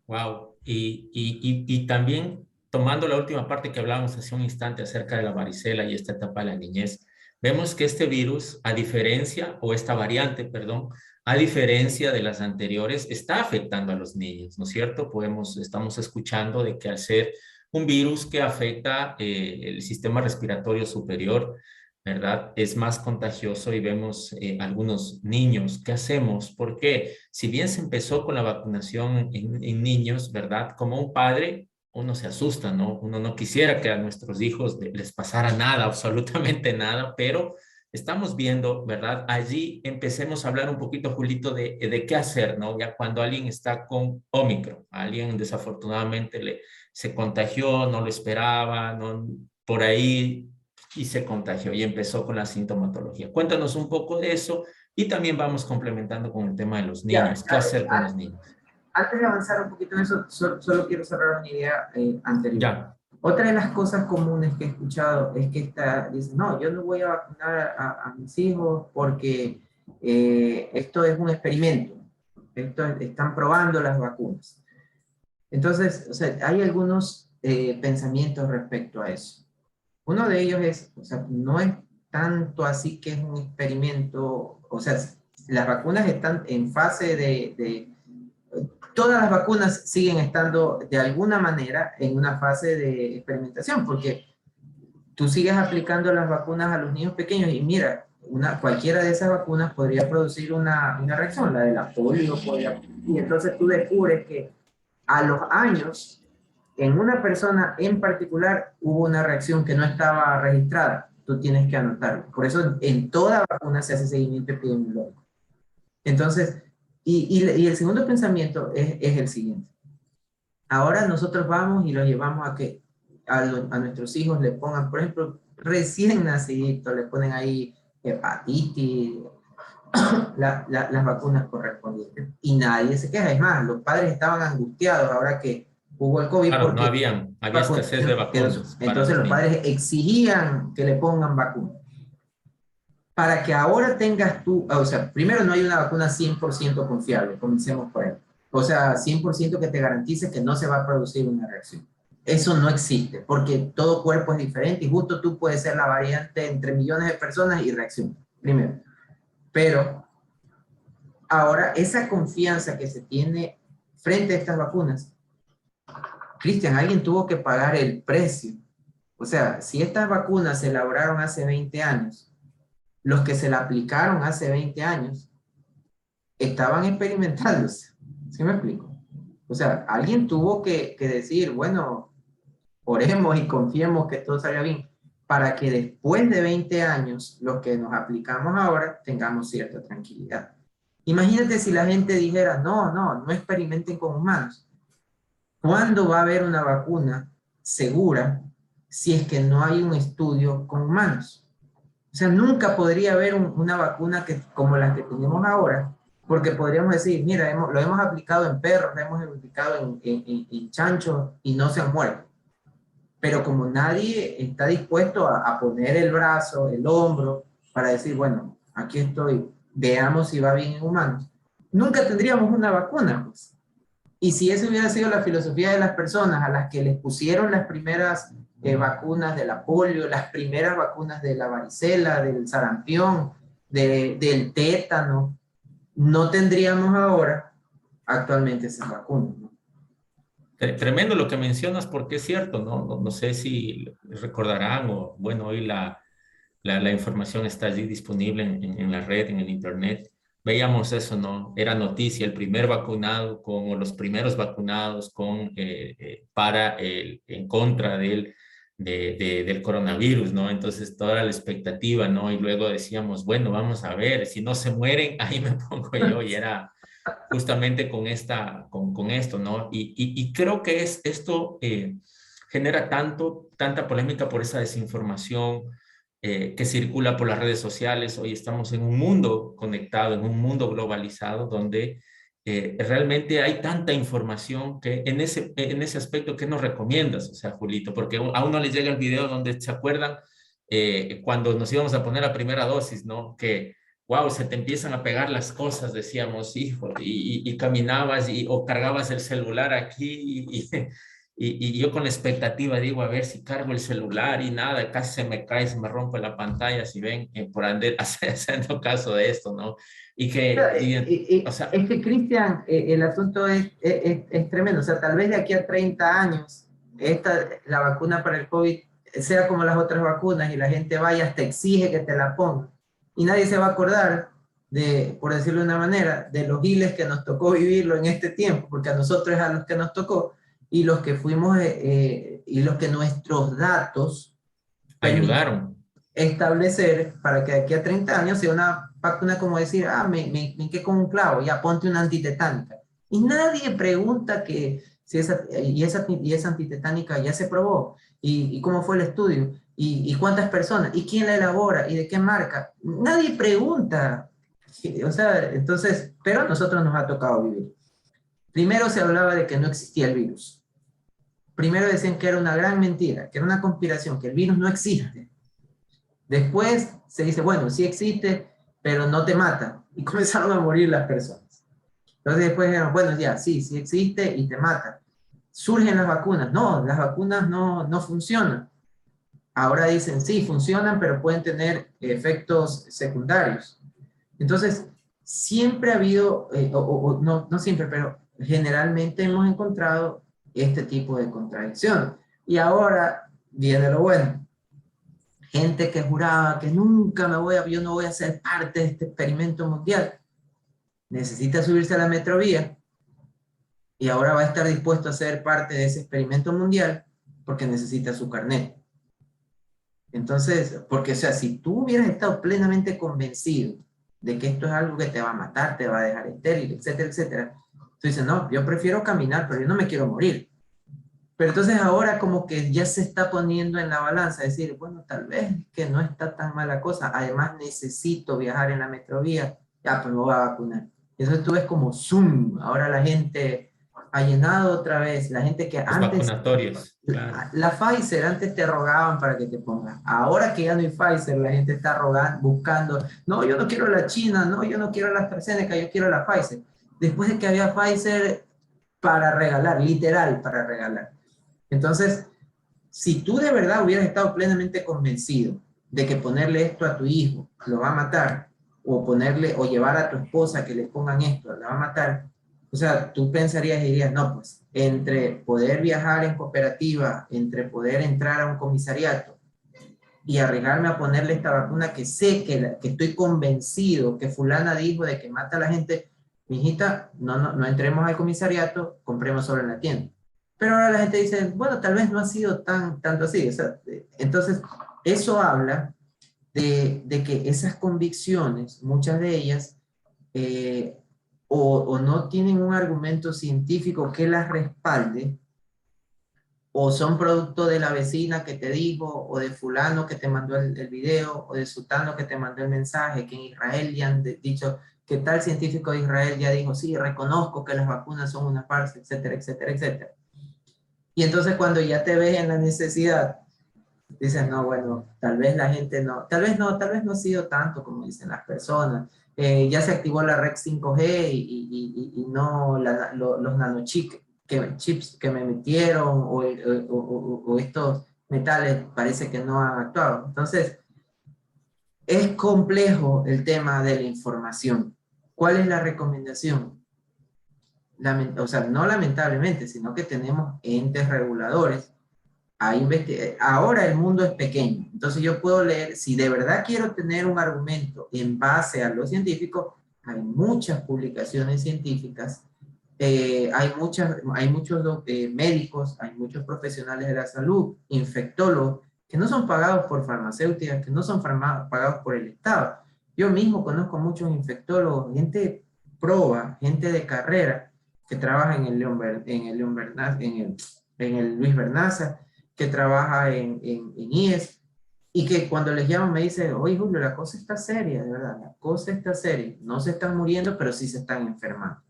Wow. Y también tomando la última parte que hablábamos hace un instante acerca de la varicela y esta etapa de la niñez, vemos que este virus, a diferencia, o esta variante, perdón, a diferencia de las anteriores, está afectando a los niños, ¿no es cierto? Estamos escuchando de que al ser un virus que afecta el sistema respiratorio superior, ¿verdad? Es más contagioso y vemos algunos niños. ¿Qué hacemos? Porque si bien se empezó con la vacunación en niños, ¿verdad? Como un padre, uno se asusta, ¿no? Uno no quisiera que a nuestros hijos les pasara nada, absolutamente nada, pero estamos viendo, ¿verdad? Allí empecemos a hablar un poquito, Julito, de qué hacer, ¿no? Ya cuando alguien está con Omicron, alguien desafortunadamente se contagió, no lo esperaba, no, por ahí y se contagió y empezó con la sintomatología. Cuéntanos un poco de eso y también vamos complementando con el tema de los Ya, niños. ¿Qué hacer con los niños? antes de avanzar un poquito en eso, solo quiero cerrar una idea anterior. Ya, Otra de las cosas comunes que he escuchado es que dice, no, yo no voy a vacunar a mis hijos porque esto es un experimento. Están probando las vacunas. Entonces, o sea, hay algunos pensamientos respecto a eso. Uno de ellos es, o sea, no es tanto así que es un experimento, o sea, las vacunas están en fase todas las vacunas siguen estando de alguna manera en una fase de experimentación, porque tú sigues aplicando las vacunas a los niños pequeños y mira, cualquiera de esas vacunas podría producir una reacción, la de la polio, y entonces tú descubres que a los años, en una persona en particular, hubo una reacción que no estaba registrada. Tú tienes que anotarlo. Por eso en toda vacuna se hace seguimiento epidemiológico. Entonces, y el segundo pensamiento es el siguiente. Ahora nosotros vamos y lo llevamos a que a nuestros hijos le pongan, por ejemplo, recién naciditos, le ponen ahí hepatitis, las vacunas correspondientes. Y nadie se queja. Es más, los padres estaban angustiados ahora que hubo el COVID Claro, no porque había escasez de vacunas para entonces los los niños. padres exigían que le pongan vacunas. Para que ahora tengas tú, o sea, primero no hay una vacuna 100% confiable, comencemos por ahí. O sea, 100% que te garantice que no se va a producir una reacción. Eso no existe, porque todo cuerpo es diferente y justo tú puedes ser la variante entre millones de personas y reacciona, primero. Pero ahora esa confianza que se tiene frente a estas vacunas, Cristian, alguien tuvo que pagar el precio. O sea, si estas vacunas se elaboraron hace 20 años, los que se la aplicaron hace 20 años estaban experimentándose. ¿Sí me explico? O sea, alguien tuvo que decir, bueno, oremos y confiemos que todo salga bien, para que después de 20 años, los que nos aplicamos ahora, tengamos cierta tranquilidad. Imagínate si la gente dijera, no experimenten con humanos. ¿Cuándo va a haber una vacuna segura si es que no hay un estudio con humanos? O sea, nunca podría haber una vacuna como las que tenemos ahora, porque podríamos decir, mira, lo hemos aplicado en perros, lo hemos aplicado en chanchos y no se han muerto. Pero como nadie está dispuesto a poner el brazo, el hombro, para decir, bueno, aquí estoy, veamos si va bien en humanos, nunca tendríamos una vacuna, pues. Y si esa hubiera sido la filosofía de las personas a las que les pusieron las primeras vacunas de la polio, las primeras vacunas de la varicela, del sarampión, del tétano, no tendríamos ahora actualmente esas vacunas, ¿no? Tremendo lo que mencionas porque es cierto, ¿no? No sé si recordarán o, bueno, hoy la información está allí disponible en la red, en el internet. Veíamos eso, ¿no? Era noticia el primer vacunado con, o los primeros vacunados con, en contra del coronavirus, ¿no? Entonces toda la expectativa, ¿no? Y luego decíamos, bueno, vamos a ver, si no se mueren, ahí me pongo yo y era justamente con esto, ¿no? Y creo que esto genera tanta polémica por esa desinformación que circula por las redes sociales. Hoy estamos en un mundo conectado, en un mundo globalizado, donde realmente hay tanta información que en ese aspecto, ¿qué nos recomiendas? O sea, Julito, porque a uno le llega el video donde se acuerdan cuando nos íbamos a poner la primera dosis, ¿no? Que wow, se te empiezan a pegar las cosas, decíamos, hijo, y caminabas o cargabas el celular aquí y yo con la expectativa digo, a ver si cargo el celular y nada, casi se me cae, se me rompe la pantalla, si ven, por andar haciendo caso de esto, ¿no? O sea, Es que, Cristian, el asunto es tremendo. O sea, tal vez de aquí a 30 años, la vacuna para el COVID sea como las otras vacunas y la gente vaya hasta exige que te la ponga. Y nadie se va a acordar de, por decirlo de una manera, de los giles que nos tocó vivirlo en este tiempo, porque a nosotros es a los que nos tocó y los que fuimos, y los que nuestros datos permitieron ayudaron. establecer para que de aquí a 30 años sea una vacuna como decir, me hinqué con un clavo, ya ponte una antitetánica. Y nadie pregunta que si esa antitetánica ya se probó, y cómo fue el estudio, y cuántas personas, y quién la elabora, y de qué marca. Nadie pregunta. O sea, entonces, pero a nosotros nos ha tocado vivir. Primero se hablaba de que no existía el virus. Primero decían que era una gran mentira, que era una conspiración, que el virus no existe. Después se dice, bueno, sí existe, pero no te mata. Y comenzaron a morir las personas. Entonces después dijeron, bueno, ya, sí existe y te mata. Surgen las vacunas. No, las vacunas no funcionan. Ahora dicen, sí, funcionan, pero pueden tener efectos secundarios. Entonces, siempre ha habido, no siempre, pero generalmente hemos encontrado este tipo de contradicción. Y ahora viene lo bueno. gente que juraba que nunca yo no voy a ser parte de este experimento mundial, necesita subirse a la metrovía y ahora va a estar dispuesto a ser parte de ese experimento mundial porque necesita su carnet. Entonces, porque, o sea, si tú hubieras estado plenamente convencido de que esto es algo que te va a matar, te va a dejar estéril, etcétera, etcétera, tú dices, no, yo prefiero caminar, pero yo no me quiero morir. Pero entonces ahora como que ya se está poniendo en la balanza, decir, bueno, tal vez que no está tan mala cosa, además necesito viajar en la metrovía, ya, pues me voy a vacunar. Y entonces tú ves como Zoom, ahora la gente ha llenado otra vez, la gente que Los antes, vacunatorios, claro. la Pfizer antes te rogaban para que te pongas, ahora que ya no hay Pfizer, la gente está rogando, buscando, no, yo no quiero la China, no, yo no quiero la AstraZeneca, yo quiero la Pfizer. Después de que había Pfizer para regalar, literal para regalar. Entonces, si tú de verdad hubieras estado plenamente convencido de que ponerle esto a tu hijo lo va a matar, o ponerle, o llevar a tu esposa que le pongan esto, la va a matar, o sea, tú pensarías y dirías, no, pues, entre poder viajar en cooperativa, entre poder entrar a un comisariato y arriesgarme a ponerle esta vacuna que sé que estoy convencido que fulana dijo de que mata a la gente, mijita, no entremos al comisariato, compremos solo en la tienda. Pero ahora la gente dice, bueno, tal vez no ha sido tanto así. O sea, entonces, eso habla de que esas convicciones, muchas de ellas, eh, o no tienen un argumento científico que las respalde, o son producto de la vecina que te dijo, o de fulano que te mandó el video, o de sultano que te mandó el mensaje, que en Israel ya han dicho que tal científico de Israel ya dijo, sí, reconozco que las vacunas son una farsa, etcétera, etcétera, etcétera. Y entonces cuando ya te ves en la necesidad, dices, no, bueno, tal vez la gente no, tal vez no ha sido tanto como dicen las personas. Ya se activó la red 5G y no los nanochips chips que me metieron o estos metales parece que no han actuado. Entonces, es complejo el tema de la información. ¿Cuál es la recomendación? O sea, no lamentablemente, sino que tenemos entes reguladores. Ahora el mundo es pequeño, entonces yo puedo leer, si de verdad quiero tener un argumento en base a lo científico, hay muchas publicaciones científicas, hay muchos médicos, hay muchos profesionales de la salud, infectólogos, que no son pagados por farmacéuticas, que no son pagados por el Estado. Yo mismo conozco muchos infectólogos, gente proba, gente de carrera, que trabaja en el en el Luis Bernaza, que trabaja en IES, y que cuando les llamo me dice, oye Julio, la cosa está seria, de verdad, la cosa está seria, no se están muriendo, pero sí se están enfermando.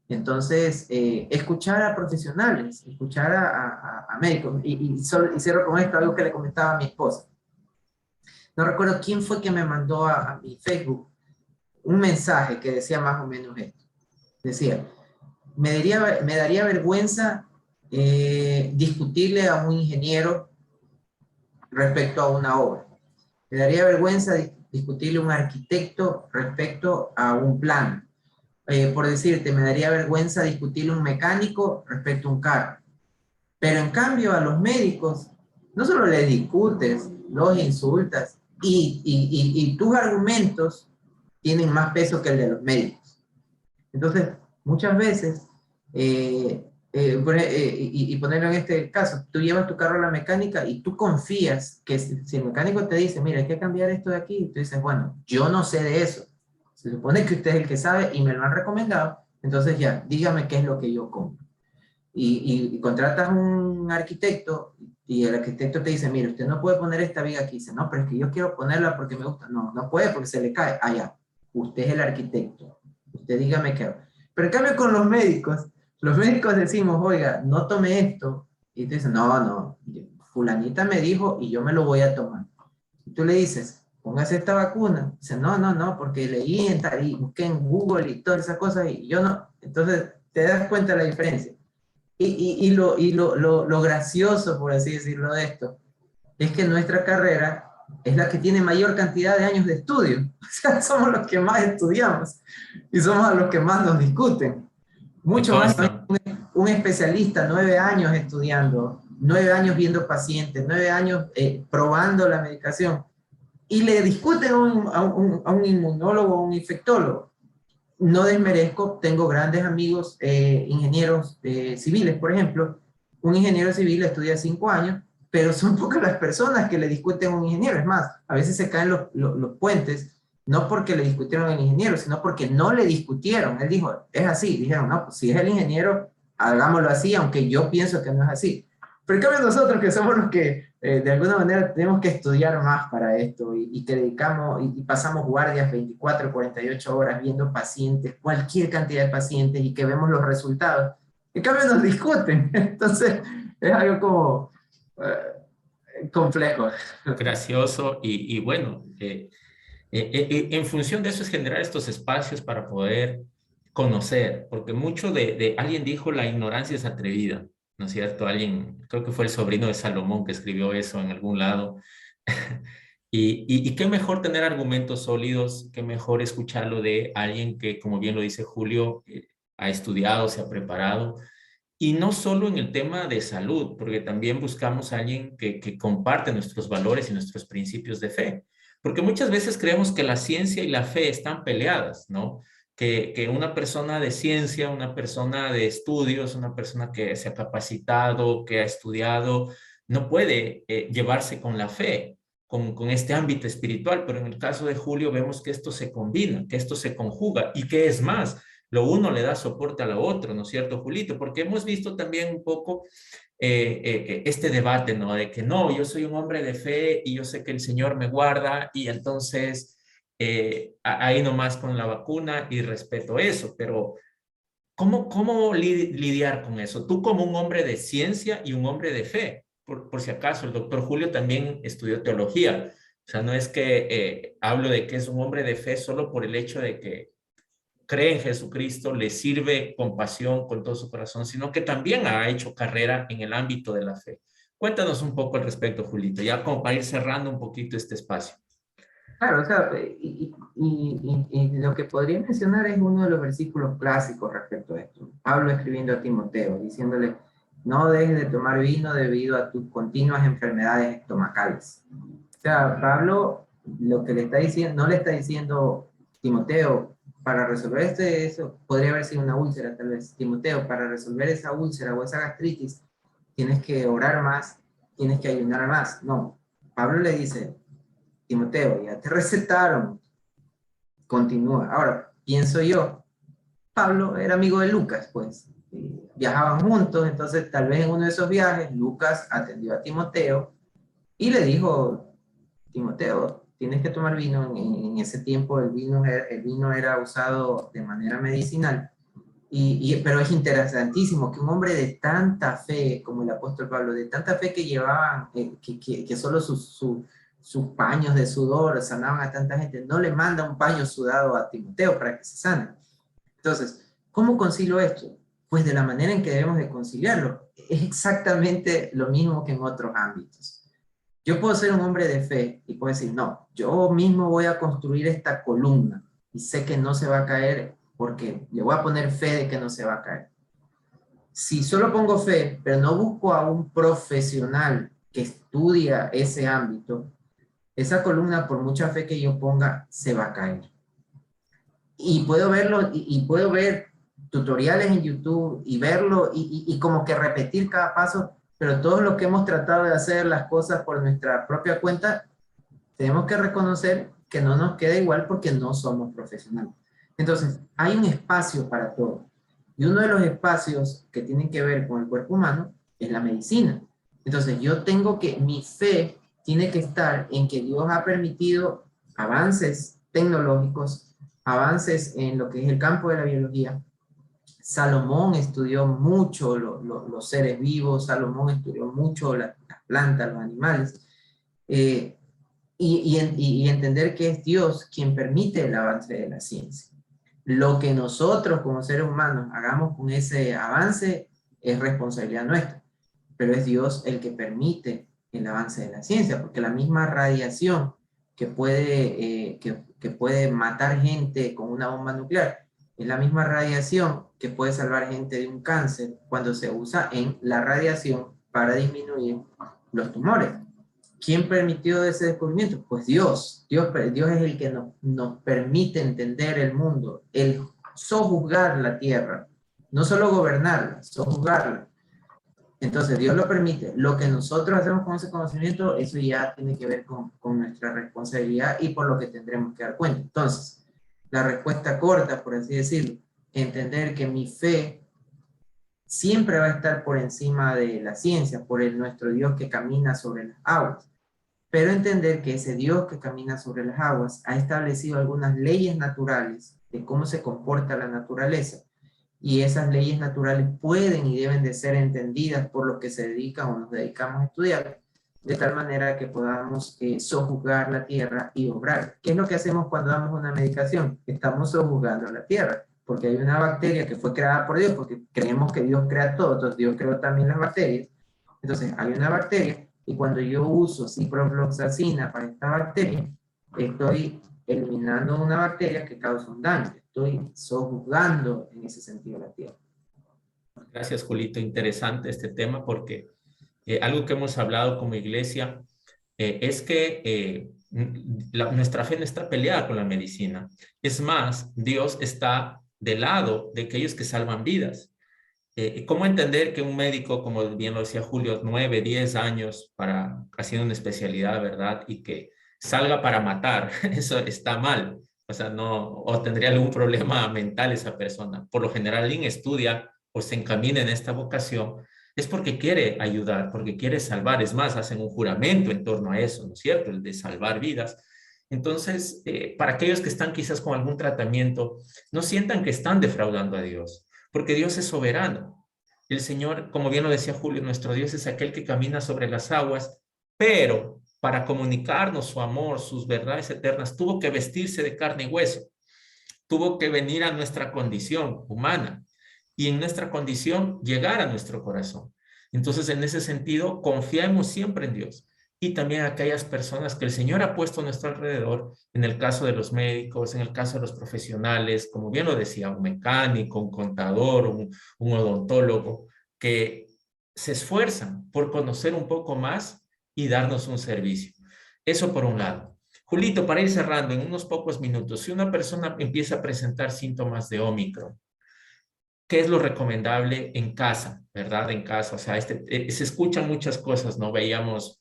Entonces, escuchar a profesionales, escuchar a médicos, y cierro con esto, algo que le comentaba a mi esposa. No recuerdo quién fue que me mandó a mi Facebook un mensaje que decía más o menos esto. Decía, me daría vergüenza discutirle a un ingeniero respecto a una obra. Me daría vergüenza discutirle a un arquitecto respecto a un plan. Por decirte, me daría vergüenza discutirle a un mecánico respecto a un carro. Pero en cambio a los médicos, no solo les discutes, los insultas, y tus argumentos tienen más peso que el de los médicos. Entonces, muchas veces, y ponerlo en este caso, tú llevas tu carro a la mecánica y tú confías que si el mecánico te dice, mira, hay que cambiar esto de aquí, tú dices, bueno, yo no sé de eso. Se supone que usted es el que sabe y me lo han recomendado, entonces ya, dígame qué es lo que yo compro. Y contratas un arquitecto y el arquitecto te dice, mire, usted no puede poner esta viga aquí. Dice, no, pero es que yo quiero ponerla porque me gusta. No, no puede porque se le cae. Ah, ya, usted es el arquitecto. Usted dígame qué. Pero en cambio con los médicos decimos, oiga, no tome esto. Y te dicen, no, fulanita me dijo y yo me lo voy a tomar. Y tú le dices, póngase esta vacuna. Dice, no, porque leí y busqué en Google y todas esas cosas y yo no. Entonces te das cuenta de la diferencia. Lo gracioso, por así decirlo, de esto, es que nuestra carrera es la que tiene mayor cantidad de años de estudio. O sea, somos los que más estudiamos y somos a los que más nos discuten. Me Mucho más consta. un especialista, 9 años estudiando, 9 años viendo pacientes, 9 años probando la medicación, y le discuten a un inmunólogo, a un infectólogo. No desmerezco, tengo grandes amigos, ingenieros civiles, por ejemplo. Un ingeniero civil estudia 5 años, pero son pocas las personas que le discuten a un ingeniero. Es más, a veces se caen los puentes, no porque le discutieron al ingeniero, sino porque no le discutieron. Él dijo, es así. Dijeron, no, pues si es el ingeniero, hagámoslo así, aunque yo pienso que no es así. Pero en cambio nosotros, que somos los que de alguna manera tenemos que estudiar más para esto y que dedicamos y pasamos guardias 24, 48 horas viendo pacientes, cualquier cantidad de pacientes, y que vemos los resultados, en cambio nos discuten. Entonces es algo como complejo. Gracioso y bueno, en función de eso es generar estos espacios para poder conocer, porque mucho de alguien dijo la ignorancia es atrevida, ¿no es cierto? Alguien, creo que fue el sobrino de Salomón que escribió eso en algún lado. Y qué mejor tener argumentos sólidos, qué mejor escucharlo de alguien que, como bien lo dice Julio, ha estudiado, se ha preparado. Y no solo en el tema de salud, porque también buscamos a alguien que comparte nuestros valores y nuestros principios de fe. Porque muchas veces creemos que la ciencia y la fe están peleadas, ¿no? Que una persona de ciencia, una persona de estudios, una persona que se ha capacitado, que ha estudiado, no puede llevarse con la fe, con este ámbito espiritual. Pero en el caso de Julio vemos que esto se combina, que esto se conjuga y que es más, lo uno le da soporte a lo otro, ¿no es cierto, Julito? Porque hemos visto también un poco este debate, ¿no? De que no, yo soy un hombre de fe y yo sé que el Señor me guarda y entonces ahí nomás con la vacuna y respeto eso, pero ¿cómo lidiar con eso? Tú como un hombre de ciencia y un hombre de fe, por si acaso, el doctor Julio también estudió teología, o sea, no es que hablo de que es un hombre de fe solo por el hecho de que cree en Jesucristo, le sirve con pasión, con todo su corazón, sino que también ha hecho carrera en el ámbito de la fe. Cuéntanos un poco al respecto, Julito, ya como para ir cerrando un poquito este espacio. Claro, o sea, y lo que podría mencionar es uno de los versículos clásicos respecto a esto. Pablo escribiendo a Timoteo, diciéndole, no dejes de tomar vino debido a tus continuas enfermedades estomacales. O sea, Pablo lo que le está diciendo, no le está diciendo, Timoteo, para resolver eso, podría haber sido una úlcera tal vez. Timoteo, para resolver esa úlcera o esa gastritis, tienes que orar más, tienes que ayunar más. No, Pablo le dice, Timoteo, ya te recetaron, continúa. Ahora, pienso yo, Pablo era amigo de Lucas, pues, viajaban juntos, entonces tal vez en uno de esos viajes Lucas atendió a Timoteo y le dijo, Timoteo, tienes que tomar vino. En ese tiempo el vino era usado de manera medicinal. Pero es interesantísimo que un hombre de tanta fe como el apóstol Pablo, de tanta fe que llevaban, que solo sus paños de sudor sanaban a tanta gente, no le manda un paño sudado a Timoteo para que se sane. Entonces, ¿cómo concilio esto? Pues de la manera en que debemos de conciliarlo. Es exactamente lo mismo que en otros ámbitos. Yo puedo ser un hombre de fe y puedo decir, no, yo mismo voy a construir esta columna y sé que no se va a caer porque le voy a poner fe de que no se va a caer. Si solo pongo fe, pero no busco a un profesional que estudia ese ámbito, esa columna, por mucha fe que yo ponga, se va a caer. Y puedo verlo, y puedo ver tutoriales en YouTube y verlo y como que repetir cada paso, pero todos los que hemos tratado de hacer las cosas por nuestra propia cuenta, tenemos que reconocer que no nos queda igual porque no somos profesionales. Entonces, hay un espacio para todo. Y uno de los espacios que tienen que ver con el cuerpo humano es la medicina. Entonces, yo tengo que, mi fe tiene que estar en que Dios ha permitido avances tecnológicos, avances en lo que es el campo de la biología. Salomón estudió mucho los seres vivos, Salomón estudió mucho las plantas, los animales. Y entender que es Dios quien permite el avance de la ciencia. Lo que nosotros como seres humanos hagamos con ese avance es responsabilidad nuestra, pero es Dios el que permite el avance de la ciencia, porque la misma radiación que puede matar gente con una bomba nuclear es la misma radiación que puede salvar gente de un cáncer cuando se usa en la radiación para disminuir los tumores. ¿Quién permitió ese descubrimiento? Pues Dios. Dios es el que nos permite entender el mundo, el sojuzgar la tierra, no solo gobernarla, sojuzgarla. Entonces Dios lo permite. Lo que nosotros hacemos con ese conocimiento, eso ya tiene que ver con nuestra responsabilidad y por lo que tendremos que dar cuenta. Entonces, la respuesta corta, por así decirlo, entender que mi fe siempre va a estar por encima de la ciencia, por nuestro Dios que camina sobre las aguas. Pero entender que ese Dios que camina sobre las aguas ha establecido algunas leyes naturales de cómo se comporta la naturaleza. Y esas leyes naturales pueden y deben de ser entendidas por los que se dedican o nos dedicamos a estudiar, de tal manera que podamos sojuzgar la tierra y obrar. ¿Qué es lo que hacemos cuando damos una medicación? Estamos sojuzgando la tierra, porque hay una bacteria que fue creada por Dios, porque creemos que Dios crea todo, entonces Dios creó también las bacterias. Entonces hay una bacteria, y cuando yo uso ciprofloxacina para esta bacteria, estoy eliminando una bacteria que causa un daño. Estoy sojuzgando en ese sentido la tierra. Gracias, Julito. Interesante este tema porque algo que hemos hablado como iglesia es que nuestra fe no está peleada con la medicina. Es más, Dios está del lado de aquellos que salvan vidas. ¿Cómo entender que un médico, como bien lo decía Julio, 9, 10 años haciendo una especialidad, ¿verdad? Y que salga para matar, eso está mal. O sea, no, o tendría algún problema mental esa persona. Por lo general, alguien estudia o se encamina en esta vocación, es porque quiere ayudar, porque quiere salvar. Es más, hacen un juramento en torno a eso, ¿no es cierto? El de salvar vidas. Entonces, para aquellos que están quizás con algún tratamiento, no sientan que están defraudando a Dios, porque Dios es soberano. El Señor, como bien lo decía Julio, nuestro Dios es aquel que camina sobre las aguas, pero para comunicarnos su amor, sus verdades eternas, tuvo que vestirse de carne y hueso, tuvo que venir a nuestra condición humana y en nuestra condición llegar a nuestro corazón. Entonces, en ese sentido, confiamos siempre en Dios y también a aquellas personas que el Señor ha puesto a nuestro alrededor, en el caso de los médicos, en el caso de los profesionales, como bien lo decía, un mecánico, un contador, un odontólogo, que se esfuerzan por conocer un poco más y darnos un servicio. Eso por un lado. Julito, para ir cerrando en unos pocos minutos, si una persona empieza a presentar síntomas de Ómicron, ¿qué es lo recomendable en casa, verdad? En casa, o sea, se escuchan muchas cosas, ¿no? Veíamos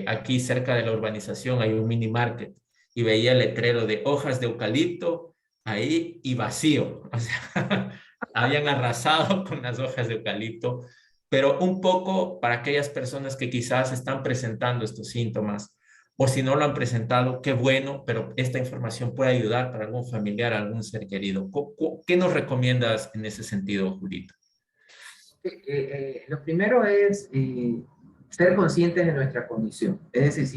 aquí cerca de la urbanización hay un mini market y veía el letrero de hojas de eucalipto ahí y vacío, o sea, habían arrasado con las hojas de eucalipto, pero un poco para aquellas personas que quizás están presentando estos síntomas, o si no lo han presentado, qué bueno, pero esta información puede ayudar para algún familiar, algún ser querido. ¿Qué nos recomiendas en ese sentido, Julito? Lo primero es ser conscientes de nuestra condición. Es decir,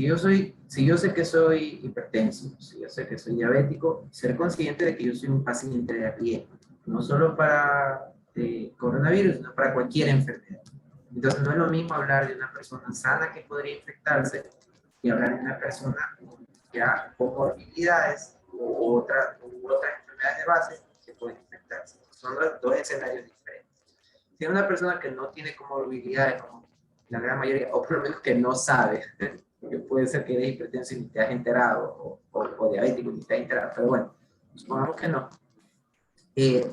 si yo sé que soy hipertenso, si yo sé que soy diabético, ser consciente de que yo soy un paciente de a pie, no solo para coronavirus, sino para cualquier enfermedad. Entonces no es lo mismo hablar de una persona sana que podría infectarse y hablar de una persona ya con comorbilidades u otras enfermedades de base que pueden infectarse. Son dos escenarios diferentes. Si es una persona que no tiene comorbilidades, como la gran mayoría, o por lo menos que no sabe, porque puede ser que eres hipertenso y ni te has enterado, o diabético y ni te has enterado, pero bueno, supongamos que no.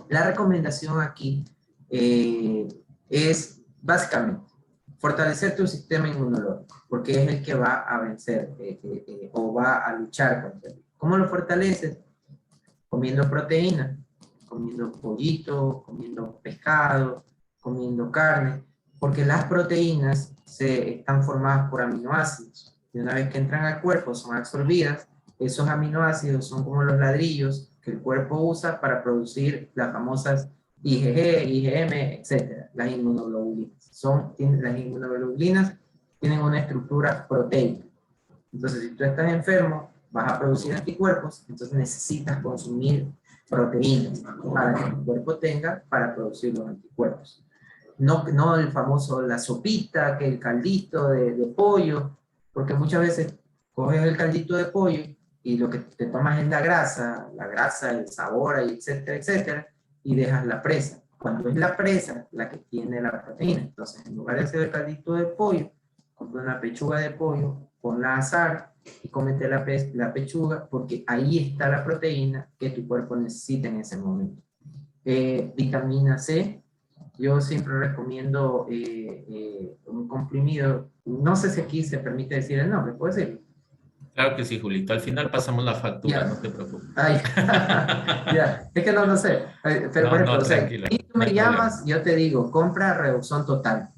La recomendación aquí es básicamente fortalecer tu sistema inmunológico, porque es el que va a vencer o va a luchar contra él. ¿Cómo lo fortaleces? Comiendo proteína, comiendo pollito, comiendo pescado, comiendo carne, porque las proteínas están formadas por aminoácidos. Y una vez que entran al cuerpo son absorbidas. Esos aminoácidos son como los ladrillos que el cuerpo usa para producir las famosas IgG, IgM, etc. Las inmunoglobulinas. Las inmunoglobulinas tienen una estructura proteica. Entonces, si tú estás enfermo, vas a producir anticuerpos, entonces necesitas consumir proteínas para que tu cuerpo tenga para producir los anticuerpos. No el famoso, la sopita, que el caldito de pollo, porque muchas veces coges el caldito de pollo y lo que te tomas es la grasa, el sabor, etcétera, etcétera, y dejas la presa. cuando es la presa la que tiene la proteína. Entonces, en lugar de hacer el caldito de pollo, compra una pechuga de pollo, ponla a asar y cómete la pechuga, porque ahí está la proteína que tu cuerpo necesita en ese momento. Vitamina C, yo siempre recomiendo un comprimido, no sé si aquí se permite decir el nombre, ¿puedo decirlo? Claro que sí, Julito. Al final pasamos la factura, Ya. no te preocupes. Ay, ya, es que no sé. Pero No, por ejemplo, no, o sea, tranquila, si tú no me hay problema. llamas, yo te digo, compra Redoxon Total.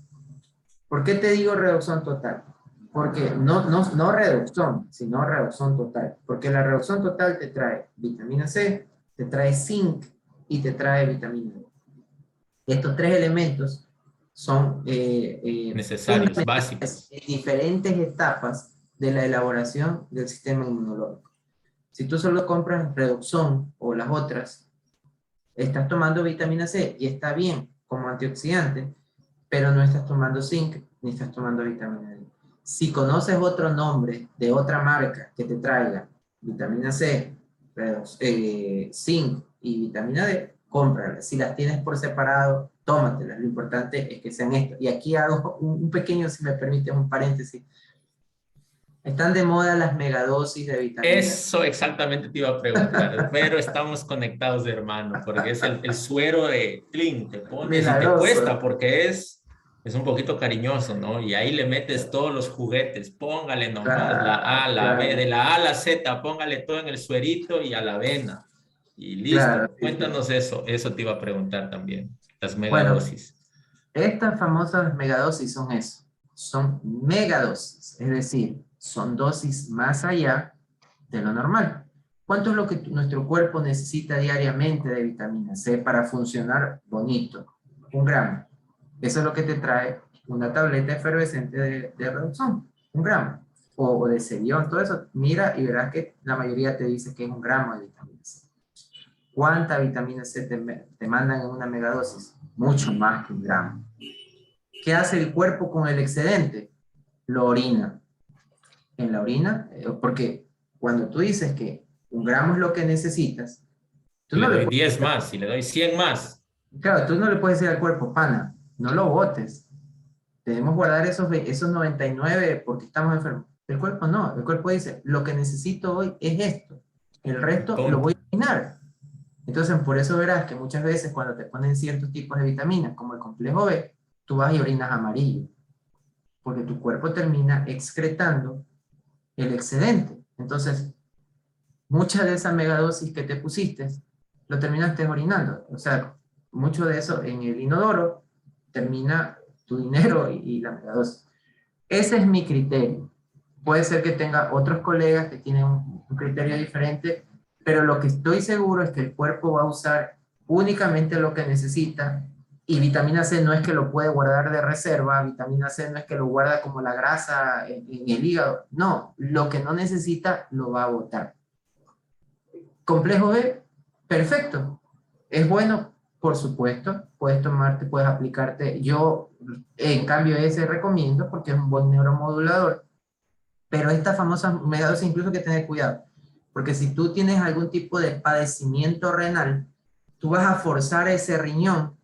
¿Por qué te digo Redoxon Total? Porque no Redoxon, sino Redoxon Total. Porque la Redoxon Total te trae vitamina C, te trae zinc y te trae vitamina D. Estos tres elementos son Necesarios, fundamentales básicos. en diferentes etapas de la elaboración del sistema inmunológico. Si tú solo compras Redoxon o las otras, estás tomando vitamina C y está bien como antioxidante, pero no estás tomando zinc ni estás tomando vitamina D. Si conoces otro nombre de otra marca que te traiga vitamina C, zinc y vitamina D, cómpralas. Si las tienes por separado, tómatelas. Lo importante es que sean estos. Y aquí hago un pequeño, si me permites, un paréntesis. Están de moda las megadosis de vitaminas. Eso exactamente te iba a preguntar, pero estamos conectados de hermano, porque es el suero de Clean, te pones y te cuesta, Milagroso. porque es un poquito cariñoso, ¿no? Y ahí le metes todos los juguetes, póngale nomás la A, Claro, la B, claro, de la A a la Z, póngale todo en el suerito y a la avena. Y claro. listo, Sí, sí. cuéntanos eso te iba a preguntar también, las Bueno, megadosis. estas famosas megadosis son eso, son megadosis, es decir, son dosis más allá de lo normal. ¿Cuánto es lo que nuestro cuerpo necesita diariamente de vitamina C para funcionar bonito? 1 gramo. Eso es lo que te trae una tableta efervescente de Redoxon, 1 gramo. O de Cerión, todo eso. Mira y verás que la mayoría te dice que es 1 gramo de vitamina C. ¿Cuánta vitamina C te mandan en una megadosis? Mucho más que 1 gramo. ¿Qué hace el cuerpo con el excedente? Lo orina. En la orina, porque cuando tú dices que 1 gramo es lo que necesitas, tú Y le no le doy puedes, 10 más, y le doy 100 más. claro, tú no le puedes decir al cuerpo, pana, no lo botes. Debemos guardar esos 99 porque estamos enfermos. El cuerpo no, el cuerpo dice, lo que necesito hoy es esto, el resto lo Punto. voy a eliminar. Entonces, por eso verás que muchas veces cuando te ponen ciertos tipos de vitaminas, como el complejo B, tú vas y orinas amarillo, porque tu cuerpo termina excretando el excedente. Entonces, mucha de esa megadosis que te pusiste, lo terminaste orinando. O sea, mucho de eso en el inodoro termina tu dinero y la megadosis. Ese es mi criterio. Puede ser que tenga otros colegas que tienen un criterio diferente, pero lo que estoy seguro es que el cuerpo va a usar únicamente lo que necesita y vitamina C no es que lo puede guardar de reserva, vitamina C no es que lo guarda como la grasa en el hígado, no, lo que no necesita lo va a botar. Complejo B, perfecto. Es bueno, por supuesto. Puedes tomarte, puedes aplicarte. Yo, en cambio, ese recomiendo porque es un buen neuromodulador. Pero esta famosa megadosis incluso hay que tener cuidado. Porque si tú tienes algún tipo de padecimiento renal, tú vas a forzar a ese riñón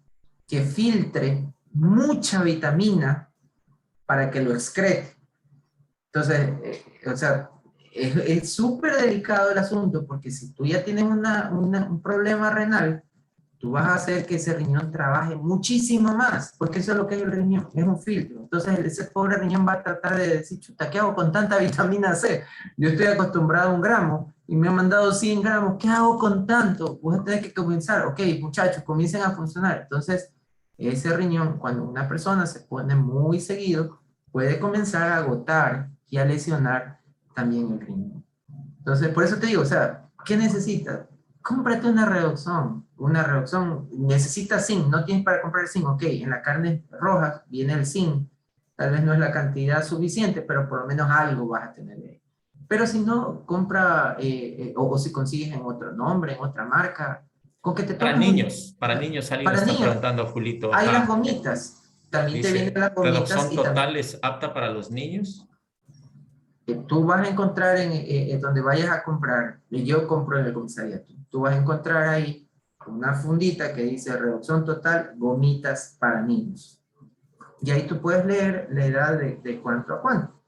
que filtre mucha vitamina para que lo excrete. Entonces, o sea, es súper delicado el asunto porque si tú ya tienes un problema renal, tú vas a hacer que ese riñón trabaje muchísimo más, porque eso es lo que es el riñón, es un filtro. Entonces, ese pobre riñón va a tratar de decir, chuta, ¿qué hago con tanta vitamina C? Yo estoy acostumbrado a 1 gramo y me han mandado 100 gramos, ¿qué hago con tanto? Vas a tener que comenzar, ok, muchachos, comiencen a funcionar. Entonces, ese riñón, cuando una persona se pone muy seguido, puede comenzar a agotar y a lesionar también el riñón. Entonces, por eso te digo, o sea, ¿qué necesitas? Cómprate una reducción, necesitas zinc, no tienes para comprar zinc, ok, en la carne roja viene el zinc, tal vez no es la cantidad suficiente, pero por lo menos algo vas a tener ahí. Pero si no, compra, o si consigues en otro nombre, en otra marca, con que te tomes un... Para niños, alguien Para está niños, preguntando, Julito, hay las ajá, gomitas, también te vienen dice, las gomitas ¿redoxón y también total es apta para los niños? tú vas a encontrar en donde vayas a comprar, y yo compro en el comisariato, tú vas a encontrar ahí una fundita que dice reducción total, gomitas para niños. Y ahí tú puedes leer la edad de cuánto a cuánto.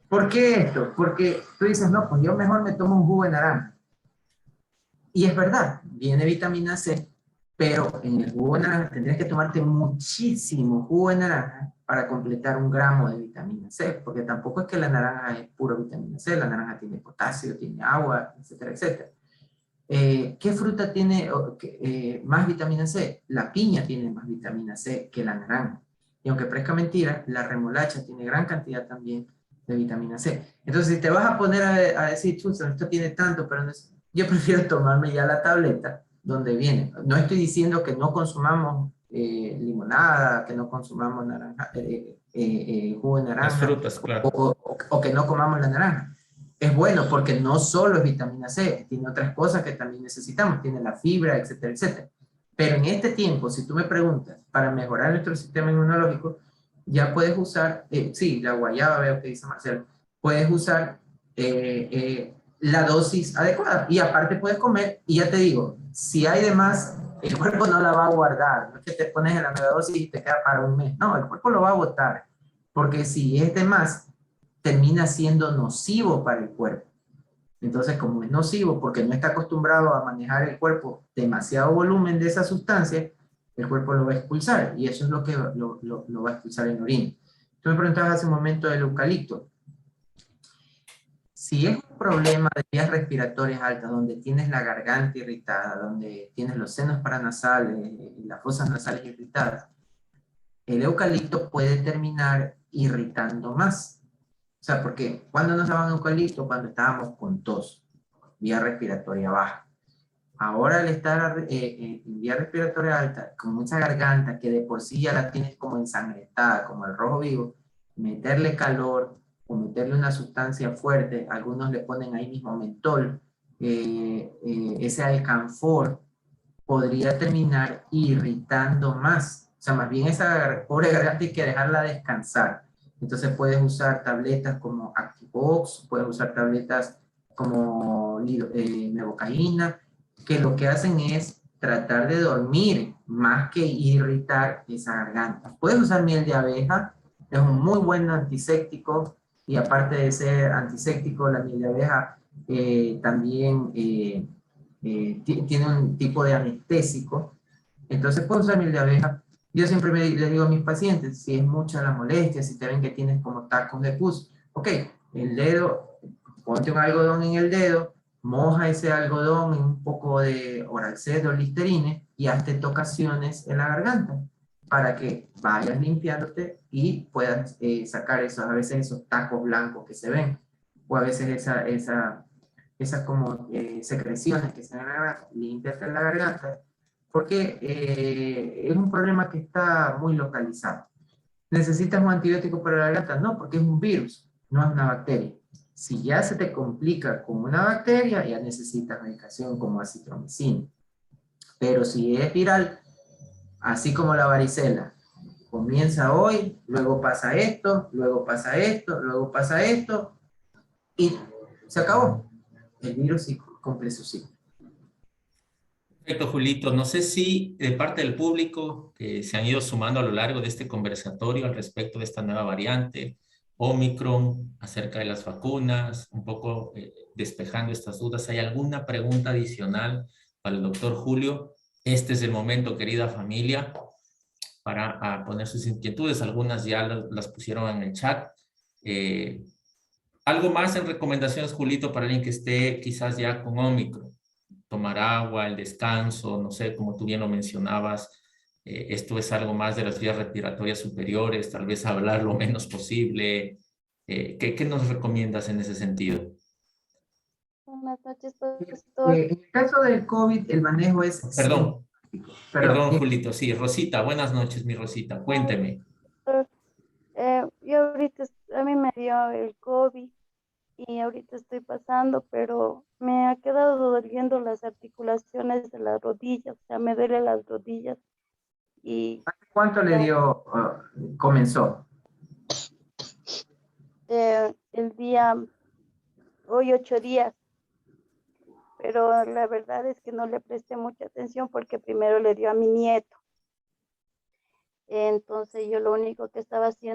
¿Por qué esto? Porque tú dices, no, pues yo mejor me tomo un jugo de naranja. Y es verdad, viene vitamina C, pero en el jugo de naranja tendrías que tomarte muchísimo jugo de naranja para completar 1 gramo de vitamina C, porque tampoco es que la naranja es pura vitamina C, la naranja tiene potasio, tiene agua, etcétera, etcétera. ¿Qué fruta tiene más vitamina C? La piña tiene más vitamina C que la naranja. Y aunque parezca mentira, la remolacha tiene gran cantidad también de vitamina C. Entonces, si te vas a poner a decir, chuzo, esto tiene tanto, pero no es... yo prefiero tomarme ya la tableta donde viene. No estoy diciendo que no consumamos limonada, que no consumamos naranja, jugo de Las naranja, frutas, claro. o que no comamos la naranja. Es bueno porque no solo es vitamina C, tiene otras cosas que también necesitamos, tiene la fibra, etcétera, etcétera. Pero en este tiempo, si tú me preguntas, para mejorar nuestro sistema inmunológico, ya puedes usar, sí, la guayaba, veo que dice Marcelo, puedes usar la dosis adecuada. Y aparte puedes comer, y ya te digo, si hay de más, el cuerpo no la va a guardar. No es que te pones en la nueva dosis y te queda para un mes. No, el cuerpo lo va a botar. Porque si es de más, termina siendo nocivo para el cuerpo. Entonces, como es nocivo porque no está acostumbrado a manejar el cuerpo demasiado volumen de esa sustancia, el cuerpo lo va a expulsar y eso es lo que lo va a expulsar en orina. Tú me preguntabas hace un momento del eucalipto. Si es un problema de vías respiratorias altas, donde tienes la garganta irritada, donde tienes los senos paranasales y las fosas nasales irritadas, el eucalipto puede terminar irritando más. O sea, porque cuando nos daban eucalipto, cuando estábamos con tos, vía respiratoria baja. Ahora al estar en vía respiratoria alta, con mucha garganta, que de por sí ya la tienes como ensangrentada, como el rojo vivo, meterle calor o meterle una sustancia fuerte, algunos le ponen ahí mismo mentol, ese alcanfor podría terminar irritando más. O sea, más bien esa pobre garganta hay que dejarla descansar. Entonces puedes usar tabletas como Activox, puedes usar tabletas como Mevocaína, que lo que hacen es tratar de dormir más que irritar esa garganta. Puedes usar miel de abeja, es un muy buen antiséptico y aparte de ser antiséptico, la miel de abeja también tiene un tipo de anestésico. Entonces puedes usar miel de abeja. Yo siempre le digo a mis pacientes, si es mucha la molestia, si te ven que tienes como tacos de pus, ok, el dedo, ponte un algodón en el dedo, moja ese algodón en un poco de Oralced o Listerine y hazte tocaciones en la garganta para que vayas limpiándote y puedas sacar esos, a veces esos tacos blancos que se ven, o a veces esas como secreciones que se ven en la garganta, límpiate la garganta, porque es un problema que está muy localizado. ¿Necesitas un antibiótico para la garganta? No, porque es un virus, no es una bacteria. Si ya se te complica con una bacteria, ya necesitas medicación como acitromicina. Pero si es viral, así como la varicela, comienza hoy, luego pasa esto, luego pasa esto, luego pasa esto, y se acabó. El virus sí cumple su ciclo. Perfecto, Julito. No sé si de parte del público que se han ido sumando a lo largo de este conversatorio al respecto de esta nueva variante, Omicron, acerca de las vacunas, un poco despejando estas dudas, ¿hay alguna pregunta adicional para el doctor Julio? Este es el momento, querida familia, para poner sus inquietudes. Algunas ya las pusieron en el chat. Eh, ¿Algo más en recomendaciones, Julito, para alguien que esté quizás ya con Omicron? Tomar agua, el descanso, no sé, como tú bien lo mencionabas, esto es algo más de las vías respiratorias superiores, tal vez hablar lo menos posible. ¿Qué nos recomiendas en ese sentido? Buenas noches, pastor. En el caso del COVID, el manejo es Perdón, sintomático. perdón, Perdón. Julito. Sí, Rosita, buenas noches, mi Rosita. Cuénteme. Pastor. Yo ahorita, a mí me dio el COVID y ahorita estoy pasando, pero me ha quedado doliendo las articulaciones de las rodillas, o sea, me duele las rodillas y ¿Cuánto le ya, dio, comenzó? el día, hoy 8 días, pero la verdad es que no le presté mucha atención porque primero le dio a mi nieto. Entonces yo lo único que estaba haciendo